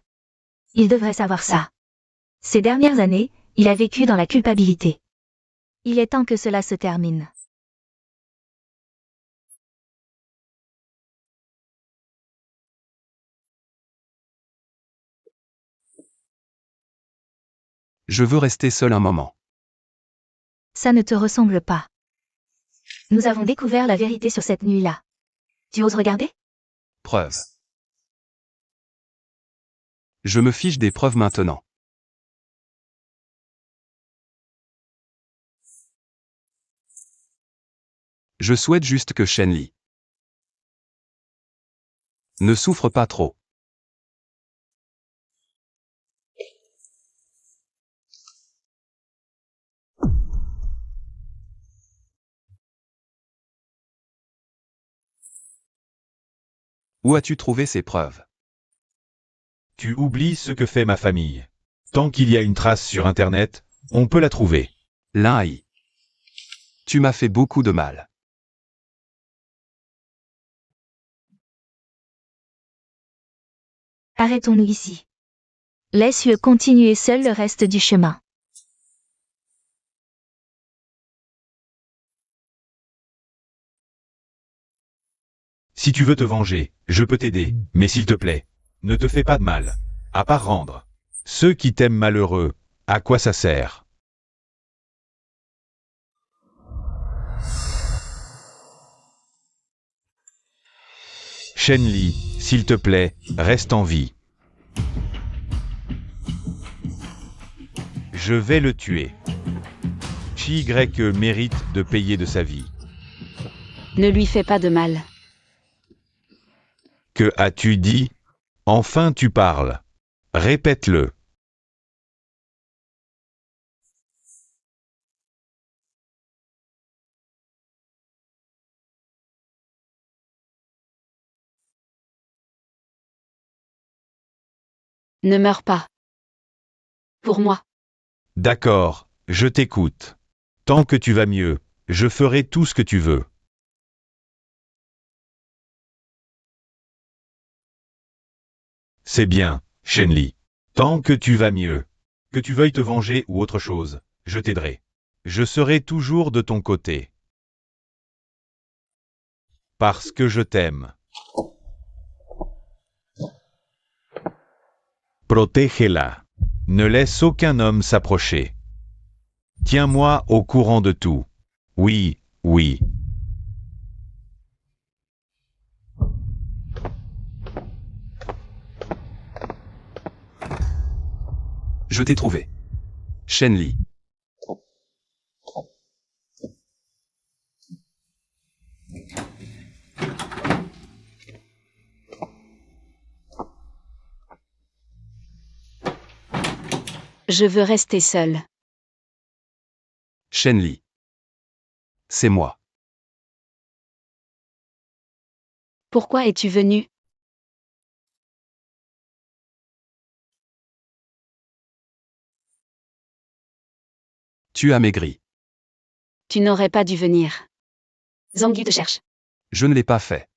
Il devrait savoir ça. Ces dernières années, il a vécu dans la culpabilité. Il est temps que cela se termine.
Je veux rester seul un moment.
Ça ne te ressemble pas. Nous avons découvert la vérité sur cette nuit-là. Tu oses regarder?
Preuve. Je me fiche des preuves maintenant. Je souhaite juste que Shenli ne souffre pas trop. Où as-tu trouvé ces preuves?
Tu oublies ce que fait ma famille. Tant qu'il y a une trace sur Internet, on peut la trouver.
L'Aï. Tu m'as fait beaucoup de mal.
Arrêtons-nous ici. Laisse-le continuer seul le reste du chemin.
Si tu veux te venger, je peux t'aider, mais s'il te plaît, ne te fais pas de mal. À part rendre. Ceux qui t'aiment malheureux, à quoi ça sert? Shenli, s'il te plaît, reste en vie. Je vais le tuer. YE mérite de payer de sa vie.
Ne lui fais pas de mal.
Que as-tu dit? Enfin tu parles. Répète-le.
Ne meurs pas. Pour moi.
D'accord, je t'écoute. Tant que tu vas mieux, je ferai tout ce que tu veux. C'est bien, Shenli. Tant que tu vas mieux. Que tu veuilles te venger ou autre chose, je t'aiderai. Je serai toujours de ton côté. Parce que je t'aime. Protégela. Ne laisse aucun homme s'approcher. Tiens-moi au courant de tout. Oui, oui.
Je t'ai trouvé. Shenli.
Je veux rester seule.
Shenli. C'est moi.
Pourquoi es-tu venu?
Tu as maigri.
Tu n'aurais pas dû venir. Zhang Yu te cherche.
Je ne l'ai pas fait.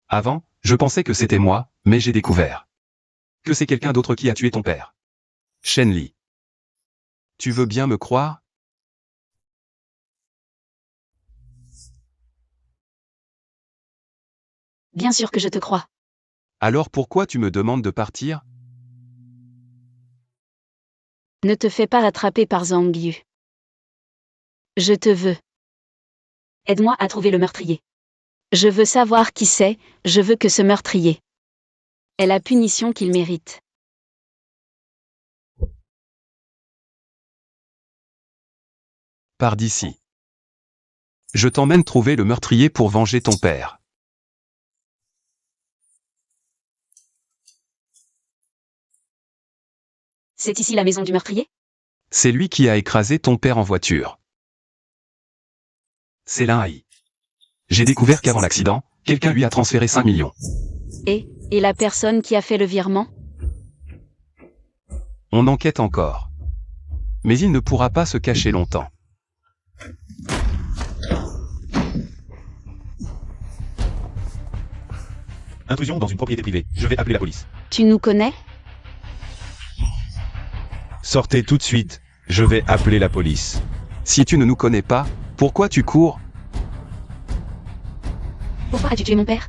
Avant, je pensais que c'était moi, mais j'ai découvert que c'est quelqu'un d'autre qui a tué ton père. Shenli. Tu veux bien me croire?
Bien sûr que je te crois.
Alors pourquoi tu me demandes de partir?
Ne te fais pas rattraper par Zhang Yu. Je te veux. Aide-moi à trouver le meurtrier. Je veux savoir qui c'est, je veux que ce meurtrier ait la punition qu'il mérite.
Pars d'ici. Je t'emmène trouver le meurtrier pour venger ton père.
C'est ici la maison du meurtrier?
C'est lui qui a écrasé ton père en voiture. C'est l'Aï. J'ai découvert qu'avant l'accident, quelqu'un lui a transféré 5 millions.
Et la personne qui a fait le virement?
On enquête encore. Mais il ne pourra pas se cacher longtemps.
Intrusion dans une propriété privée. Je vais appeler la police.
Tu nous connais?
Sortez tout de suite. Je vais appeler la police.
Si tu ne nous connais pas, pourquoi tu cours?
Pourquoi as-tu tué mon père?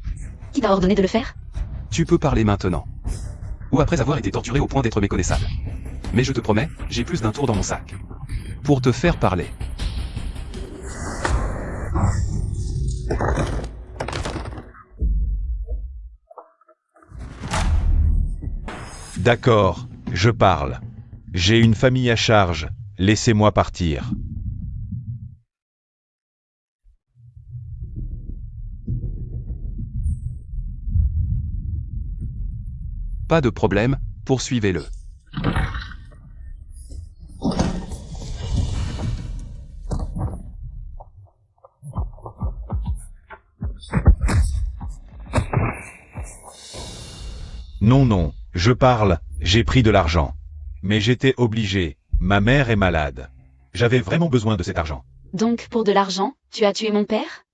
Qui t'a ordonné de le faire?
Tu peux parler maintenant. Ou après avoir été torturé au point d'être méconnaissable. Mais je te promets, j'ai plus d'un tour dans mon sac. Pour te faire parler.
D'accord, je parle. J'ai une famille à charge. Laissez-moi partir.
Pas de problème, poursuivez-le.
Non, non, je parle, j'ai pris de l'argent. Mais j'étais obligé, ma mère est malade. J'avais vraiment besoin de cet argent.
Donc, pour de l'argent, tu as tué mon père?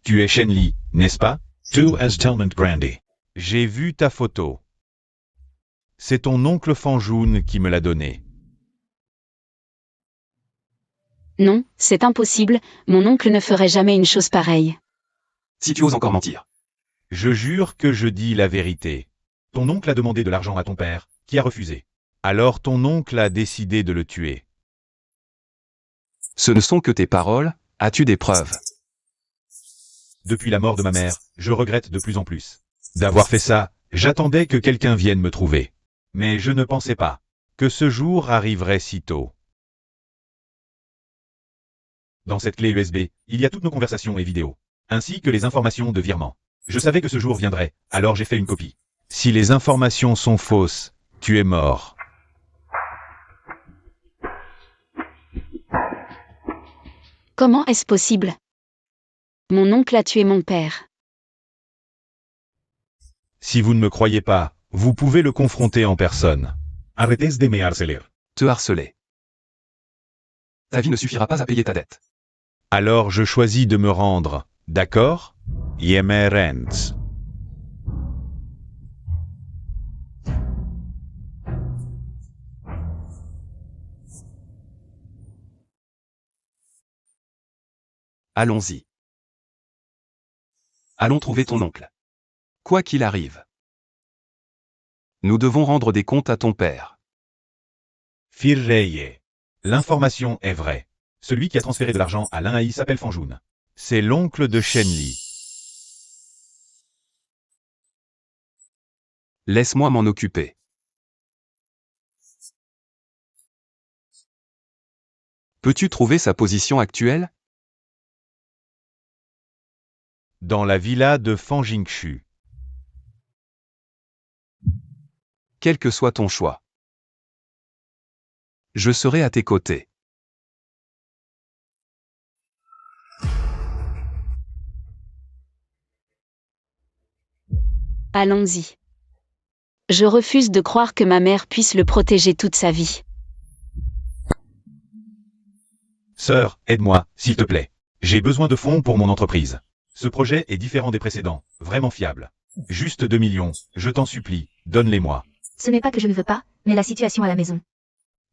Tu es Shenli, n'est-ce pas?
Tu as Talmant Brandy.
J'ai vu ta photo. C'est ton oncle Fanjoun qui me l'a donné.
Non, c'est impossible, mon oncle ne ferait jamais une chose pareille.
Si tu oses encore mentir.
Je jure que je dis la vérité.
Ton oncle a demandé de l'argent à ton père, qui a refusé.
Alors ton oncle a décidé de le tuer.
Ce ne sont que tes paroles, as-tu des preuves?
Depuis la mort de ma mère, je regrette de plus en plus d'avoir fait ça.
J'attendais que quelqu'un vienne me trouver. Mais je ne pensais pas que ce jour arriverait si tôt.
Dans cette clé USB, il y a toutes nos conversations et vidéos, ainsi que les informations de virement. Je savais que ce jour viendrait, alors j'ai fait une copie.
Si les informations sont fausses, tu es mort.
Comment est-ce possible? Mon oncle a tué mon père.
Si vous ne me croyez pas, vous pouvez le confronter en personne.
Arrêtez de me harceler.
Te harceler. Ta vie ne suffira pas à payer ta dette.
Alors je choisis de me rendre, d'accord? Yemerens.
Allons-y. Allons trouver ton oncle. Quoi qu'il arrive. Nous devons rendre des comptes à ton père.
Firreye. L'information est vraie. Celui qui a transféré de l'argent à l'Inhaï s'appelle Fanjoun. C'est l'oncle de Shenli.
Laisse-moi m'en occuper. Peux-tu trouver sa position actuelle?
Dans la villa de Fanjingshu.
Quel que soit ton choix. Je serai à tes côtés.
Allons-y. Je refuse de croire que ma mère puisse le protéger toute sa vie.
Sœur, aide-moi, s'il te plaît. J'ai besoin de fonds pour mon entreprise. Ce projet est différent des précédents, vraiment fiable. Juste 2 millions, je t'en supplie, donne-les-moi.
Ce n'est pas que je ne veux pas, mais la situation à la maison.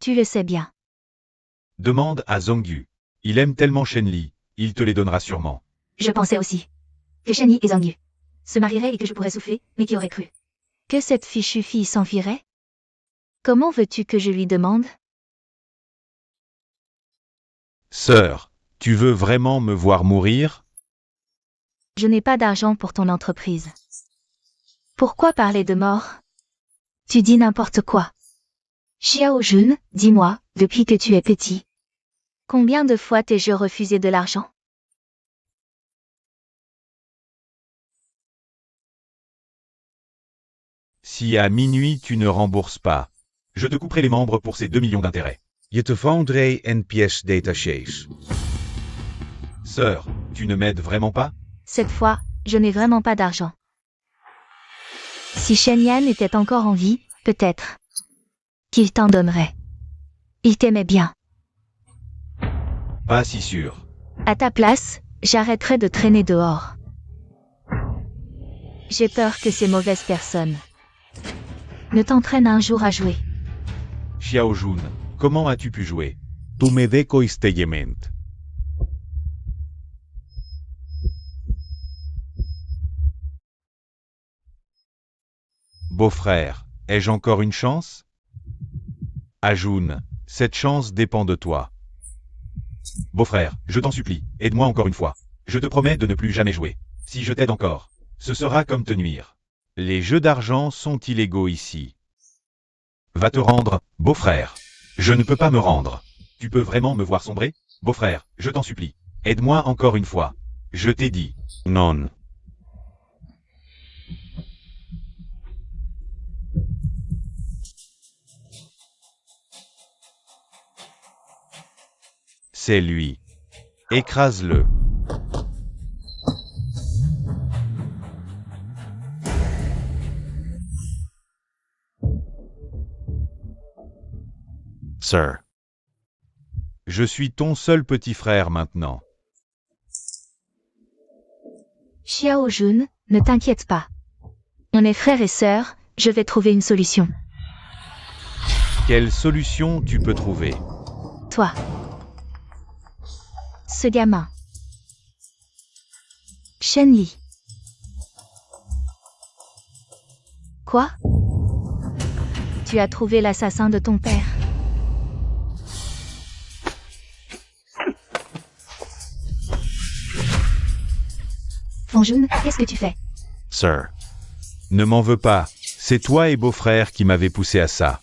Tu le sais bien.
Demande à Zongyu. Il aime tellement Shenli, il te les donnera sûrement.
Je pensais aussi que Shenyi et Zangyu se marieraient et que je pourrais souffler, mais qui aurait cru que cette fichue fille s'enfuirait? Comment veux-tu que je lui demande?
Sœur, tu veux vraiment me voir mourir?
Je n'ai pas d'argent pour ton entreprise. Pourquoi parler de mort? Tu dis n'importe quoi. Xiao Jun, dis-moi, depuis que tu es petit, combien de fois t'ai-je refusé de l'argent?
Si à minuit tu ne rembourses pas, je te couperai les membres pour ces 2 millions d'intérêts.
Je te vendrai en pièces détachées.
Sœur, tu ne m'aides vraiment pas?
Cette fois, je n'ai vraiment pas d'argent. Si Shen Yan était encore en vie, peut-être qu'il t'en donnerait. Il t'aimait bien.
Pas si sûr.
À ta place, j'arrêterai de traîner dehors. J'ai peur que ces mauvaises personnes ne t'entraînent un jour à jouer.
Xiaojun, comment as-tu pu jouer?
Tu me decoistement.
Beau-frère, ai-je encore une chance? Ajun, cette chance dépend de toi. Beau-frère, je t'en supplie, aide-moi encore une fois. Je te promets de ne plus jamais jouer. Si je t'aide encore, ce sera comme te nuire. Les jeux d'argent sont illégaux ici. Va te rendre, beau-frère. Je ne peux pas me rendre. Tu peux vraiment me voir sombrer? Beau-frère, je t'en supplie. Aide-moi encore une fois. Je t'ai dit.
Non.
C'est lui. Écrase-le.
Sir.
Je suis ton seul petit frère maintenant.
Xiao Jun, ne t'inquiète pas. On est frères et sœurs, je vais trouver une solution.
Quelle solution tu peux trouver?
Toi. Ce gamin. Shen Yi. Quoi? Tu as trouvé l'assassin de ton père. Fanjoun, qu'est-ce que tu fais?
Sir.
Ne m'en veux pas. C'est toi et beau-frère qui m'avez poussé à ça.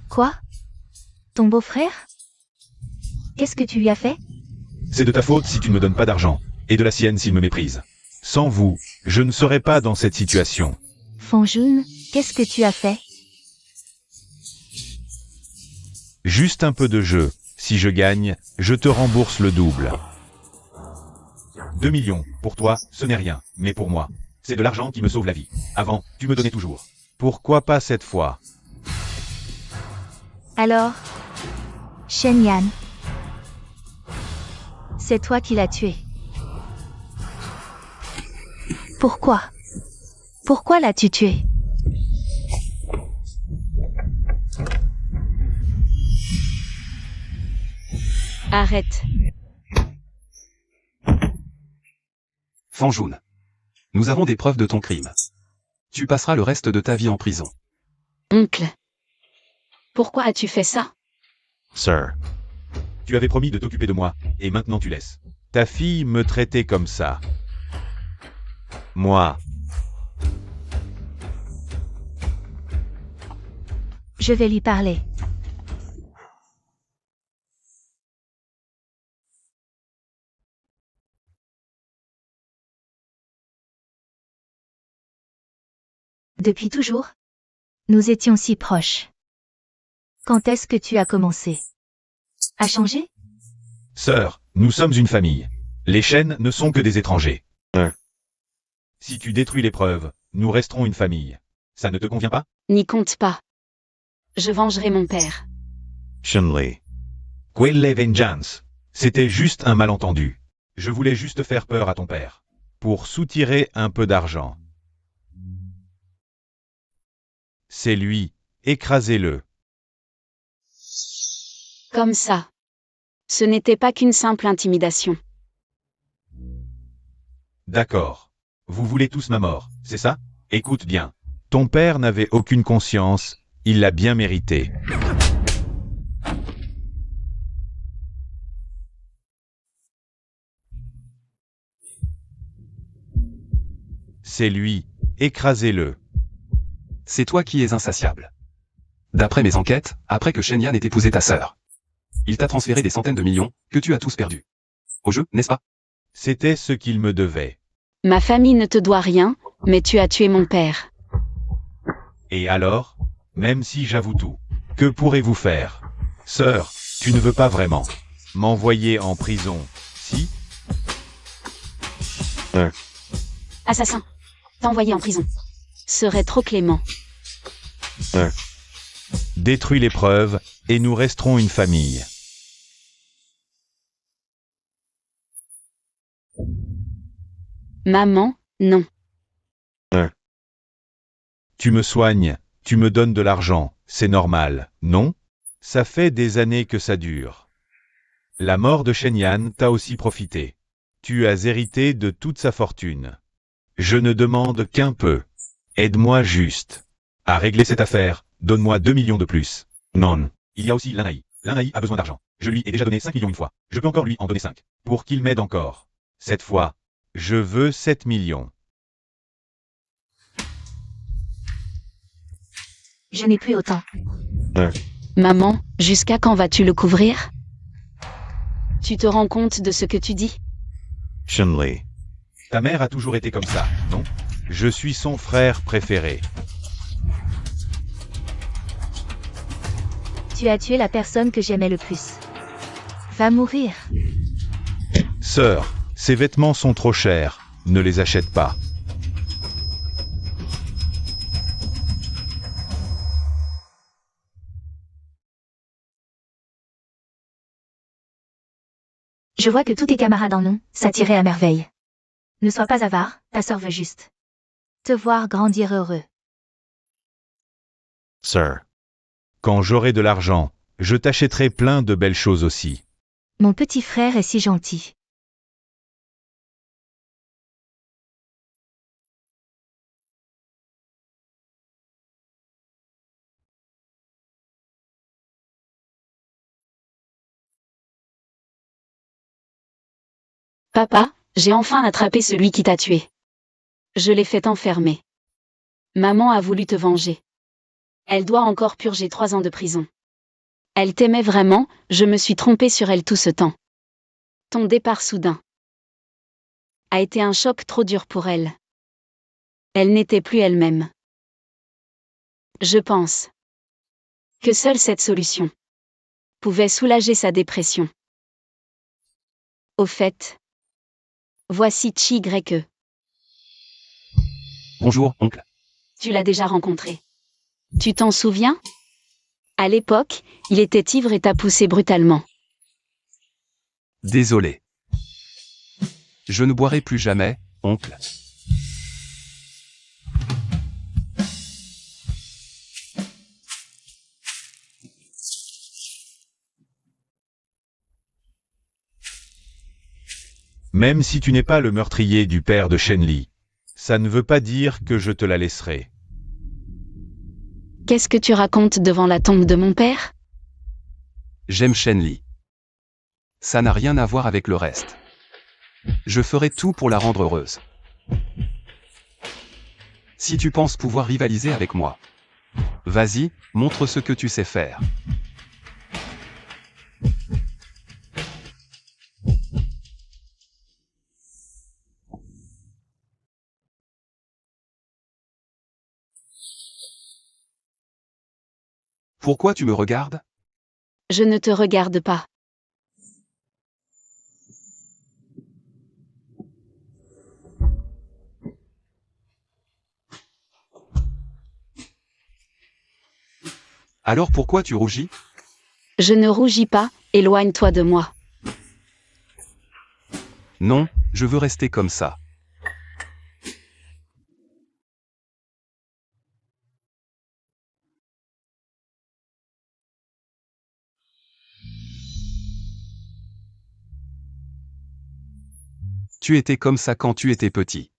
Quoi? Ton beau-frère? Qu'est-ce que tu lui as fait?
C'est de ta faute si tu ne me donnes pas d'argent, et de la sienne s'il me méprise. Sans vous, je ne serais pas dans cette situation.
Fanjoun, qu'est-ce que tu as fait?
Juste un peu de jeu. Si je gagne, je te rembourse le double. 2 millions, pour toi, ce n'est rien, mais pour moi, c'est de l'argent qui me sauve la vie. Avant, tu me donnais toujours. Pourquoi pas cette fois?
Alors, Shen Yan, c'est toi qui l'as tué. Pourquoi? Pourquoi l'as-tu tué?
Arrête.
Fanjoun. Nous avons des preuves de ton crime. Tu passeras le reste de ta vie en prison.
Oncle. Pourquoi as-tu fait ça?
Sir.
Tu avais promis de t'occuper de moi, et maintenant tu laisses. Ta fille me traitait comme ça. Moi,
Je vais lui parler. Depuis toujours? Nous étions si proches. Quand est-ce que tu as commencé à changer?
sœur, nous sommes une famille. Les Shen ne sont que des étrangers. Si tu détruis les preuves, nous resterons une famille. Ça ne te convient pas?
N'y compte pas. Je vengerai mon père.
Shenli.
Quelle vengeance. C'était juste un malentendu. Je voulais juste faire peur à ton père. Pour soutirer un peu d'argent. C'est lui. Écrasez-le.
Comme ça. Ce n'était pas qu'une simple intimidation.
D'accord. Vous voulez tous ma mort, c'est ça? Écoute bien. Ton père n'avait aucune conscience, il l'a bien mérité. C'est lui. Écrasez-le.
C'est toi qui es insatiable. D'après mes enquêtes, après que Shen Yan ait épousé ta sœur, il t'a transféré des centaines de millions, que tu as tous perdus. Au jeu, n'est-ce pas?
C'était ce qu'il me devait.
Ma famille ne te doit rien, mais tu as tué mon père.
Et alors? Même si j'avoue tout. Que pourrez-vous faire? Sœur, tu ne veux pas vraiment m'envoyer en prison, si?
Assassin. T'envoyer en prison. Serait trop clément.
Détruis les preuves, et nous resterons une famille.
Maman, non.
Tu me soignes, tu me donnes de l'argent, c'est normal, non? Ça fait des années que ça dure. La mort de Shen Yan t'a aussi profité. Tu as hérité de toute sa fortune. Je ne demande qu'un peu. Aide-moi juste. À régler cette affaire, donne-moi 2 millions de plus. Non. Il y a aussi Lanaï. Lanaï a besoin d'argent. Je lui ai déjà donné 5 millions une fois. Je peux encore lui en donner 5. Pour qu'il m'aide encore. Cette fois, je veux 7 millions.
Je n'ai plus autant.
Maman, jusqu'à quand vas-tu le couvrir? Tu te rends compte de ce que tu dis?
Shenli.
Ta mère a toujours été comme ça, non? Je suis son frère préféré.
Tu as tué la personne que j'aimais le plus. Va mourir.
Sœur, ces vêtements sont trop chers. Ne les achète pas.
Je vois que tous tes camarades en ont, ça t'irait à merveille. Ne sois pas avare, ta sœur veut juste te voir grandir heureux.
Sir.
Quand j'aurai de l'argent, je t'achèterai plein de belles choses aussi.
Mon petit frère est si gentil.
Papa, j'ai enfin attrapé celui qui t'a tué. Je l'ai fait enfermer. Maman a voulu te venger. Elle doit encore purger 3 ans de prison. Elle t'aimait vraiment, je me suis trompée sur elle tout ce temps. Ton départ soudain a été un choc trop dur pour elle. Elle n'était plus elle-même. Je pense que seule cette solution pouvait soulager sa dépression. Au fait, voici Chi-Y-E.
Bonjour, oncle.
Tu l'as déjà rencontré. Tu t'en souviens? À l'époque, il était ivre et t'a poussé brutalement.
Désolé. Je ne boirai plus jamais, oncle.
Même si tu n'es pas le meurtrier du père de Shenli, ça ne veut pas dire que je te la laisserai.
Qu'est-ce que tu racontes devant la tombe de mon père?
J'aime Shenli. Ça n'a rien à voir avec le reste. Je ferai tout pour la rendre heureuse. Si tu penses pouvoir rivaliser avec moi, vas-y, montre ce que tu sais faire. Pourquoi tu me regardes?
Je ne te regarde pas.
Alors pourquoi tu rougis?
Je ne rougis pas, éloigne-toi de moi.
Non, je veux rester comme ça. Tu étais comme ça quand tu étais petit.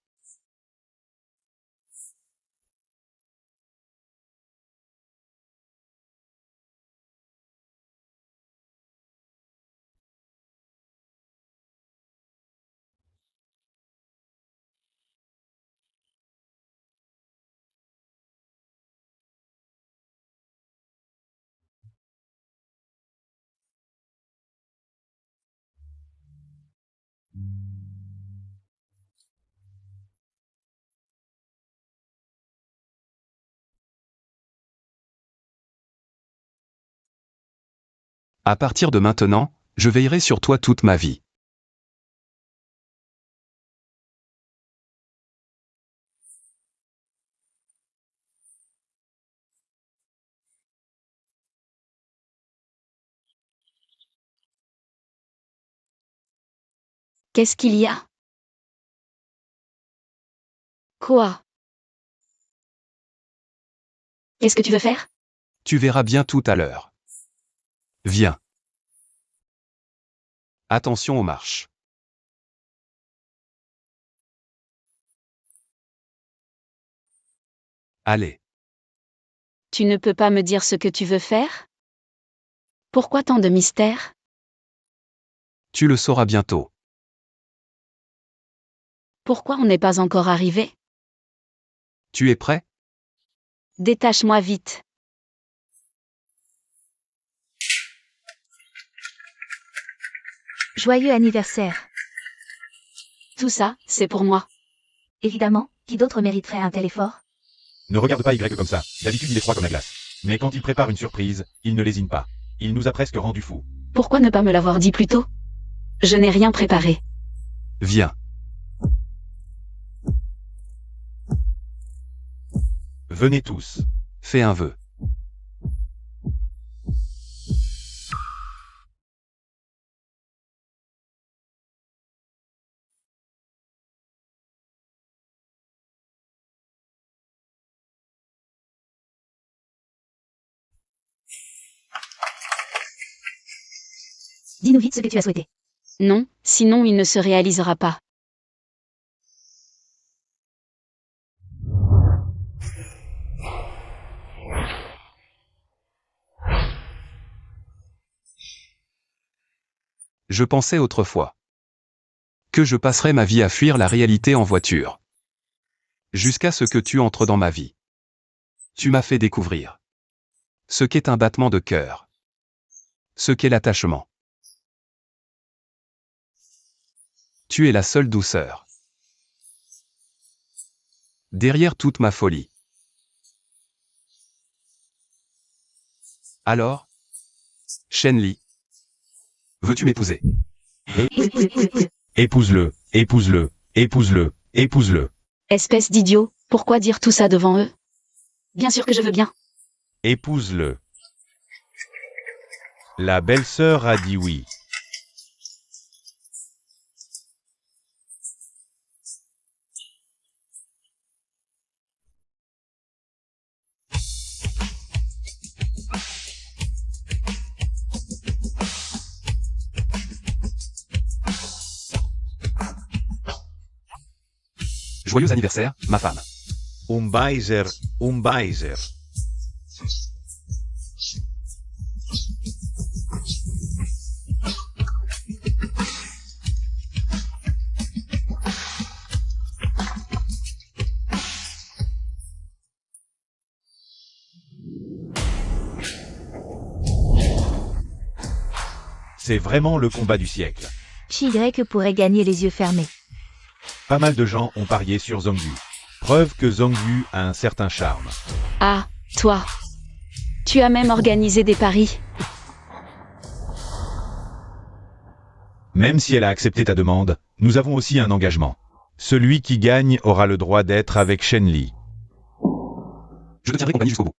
À partir de maintenant, je veillerai sur toi toute ma vie.
Qu'est-ce qu'il y a? Quoi? Qu'est-ce que tu veux faire?
Tu verras bien tout à l'heure. Viens. Attention aux marches. Allez.
Tu ne peux pas me dire ce que tu veux faire? Pourquoi tant de mystère?
Tu le sauras bientôt.
Pourquoi on n'est pas encore arrivé?
Tu es prêt?
Détache-moi vite.
Joyeux anniversaire.
Tout ça, c'est pour moi.
Évidemment, qui d'autre mériterait un tel effort?
Ne regarde pas Y comme ça, d'habitude il est froid comme la glace. Mais quand il prépare une surprise, il ne lésine pas. Il nous a presque rendu fous.
Pourquoi ne pas me l'avoir dit plus tôt? Je n'ai rien préparé.
Viens.
Venez tous.
Fais un vœu.
Dis-nous vite ce que tu as souhaité.
Non, sinon il ne se réalisera pas.
Je pensais autrefois que je passerais ma vie à fuir la réalité en voiture. Jusqu'à ce que tu entres dans ma vie. Tu m'as fait découvrir ce qu'est un battement de cœur. Ce qu'est l'attachement. Tu es la seule douceur. Derrière toute ma folie. Alors, Shenli, veux-tu m'épouser?
Épouse-le, épouse-le, épouse-le, épouse-le.
Espèce d'idiot, pourquoi dire tout ça devant eux? Bien sûr que je veux bien.
Épouse-le. La belle-sœur a dit oui.
Joyeux anniversaire, ma femme.
Baiser, Baiser. C'est vraiment le combat du siècle.
Chi-Y pourrait gagner les yeux fermés.
Pas mal de gens ont parié sur Zhongyu. Preuve que Zhongyu a un certain charme.
Ah, toi. Tu as même organisé des paris.
Même si elle a accepté ta demande, nous avons aussi un engagement. Celui qui gagne aura le droit d'être avec Shen Li.
Je te tiendrai compagnie jusqu'au bout.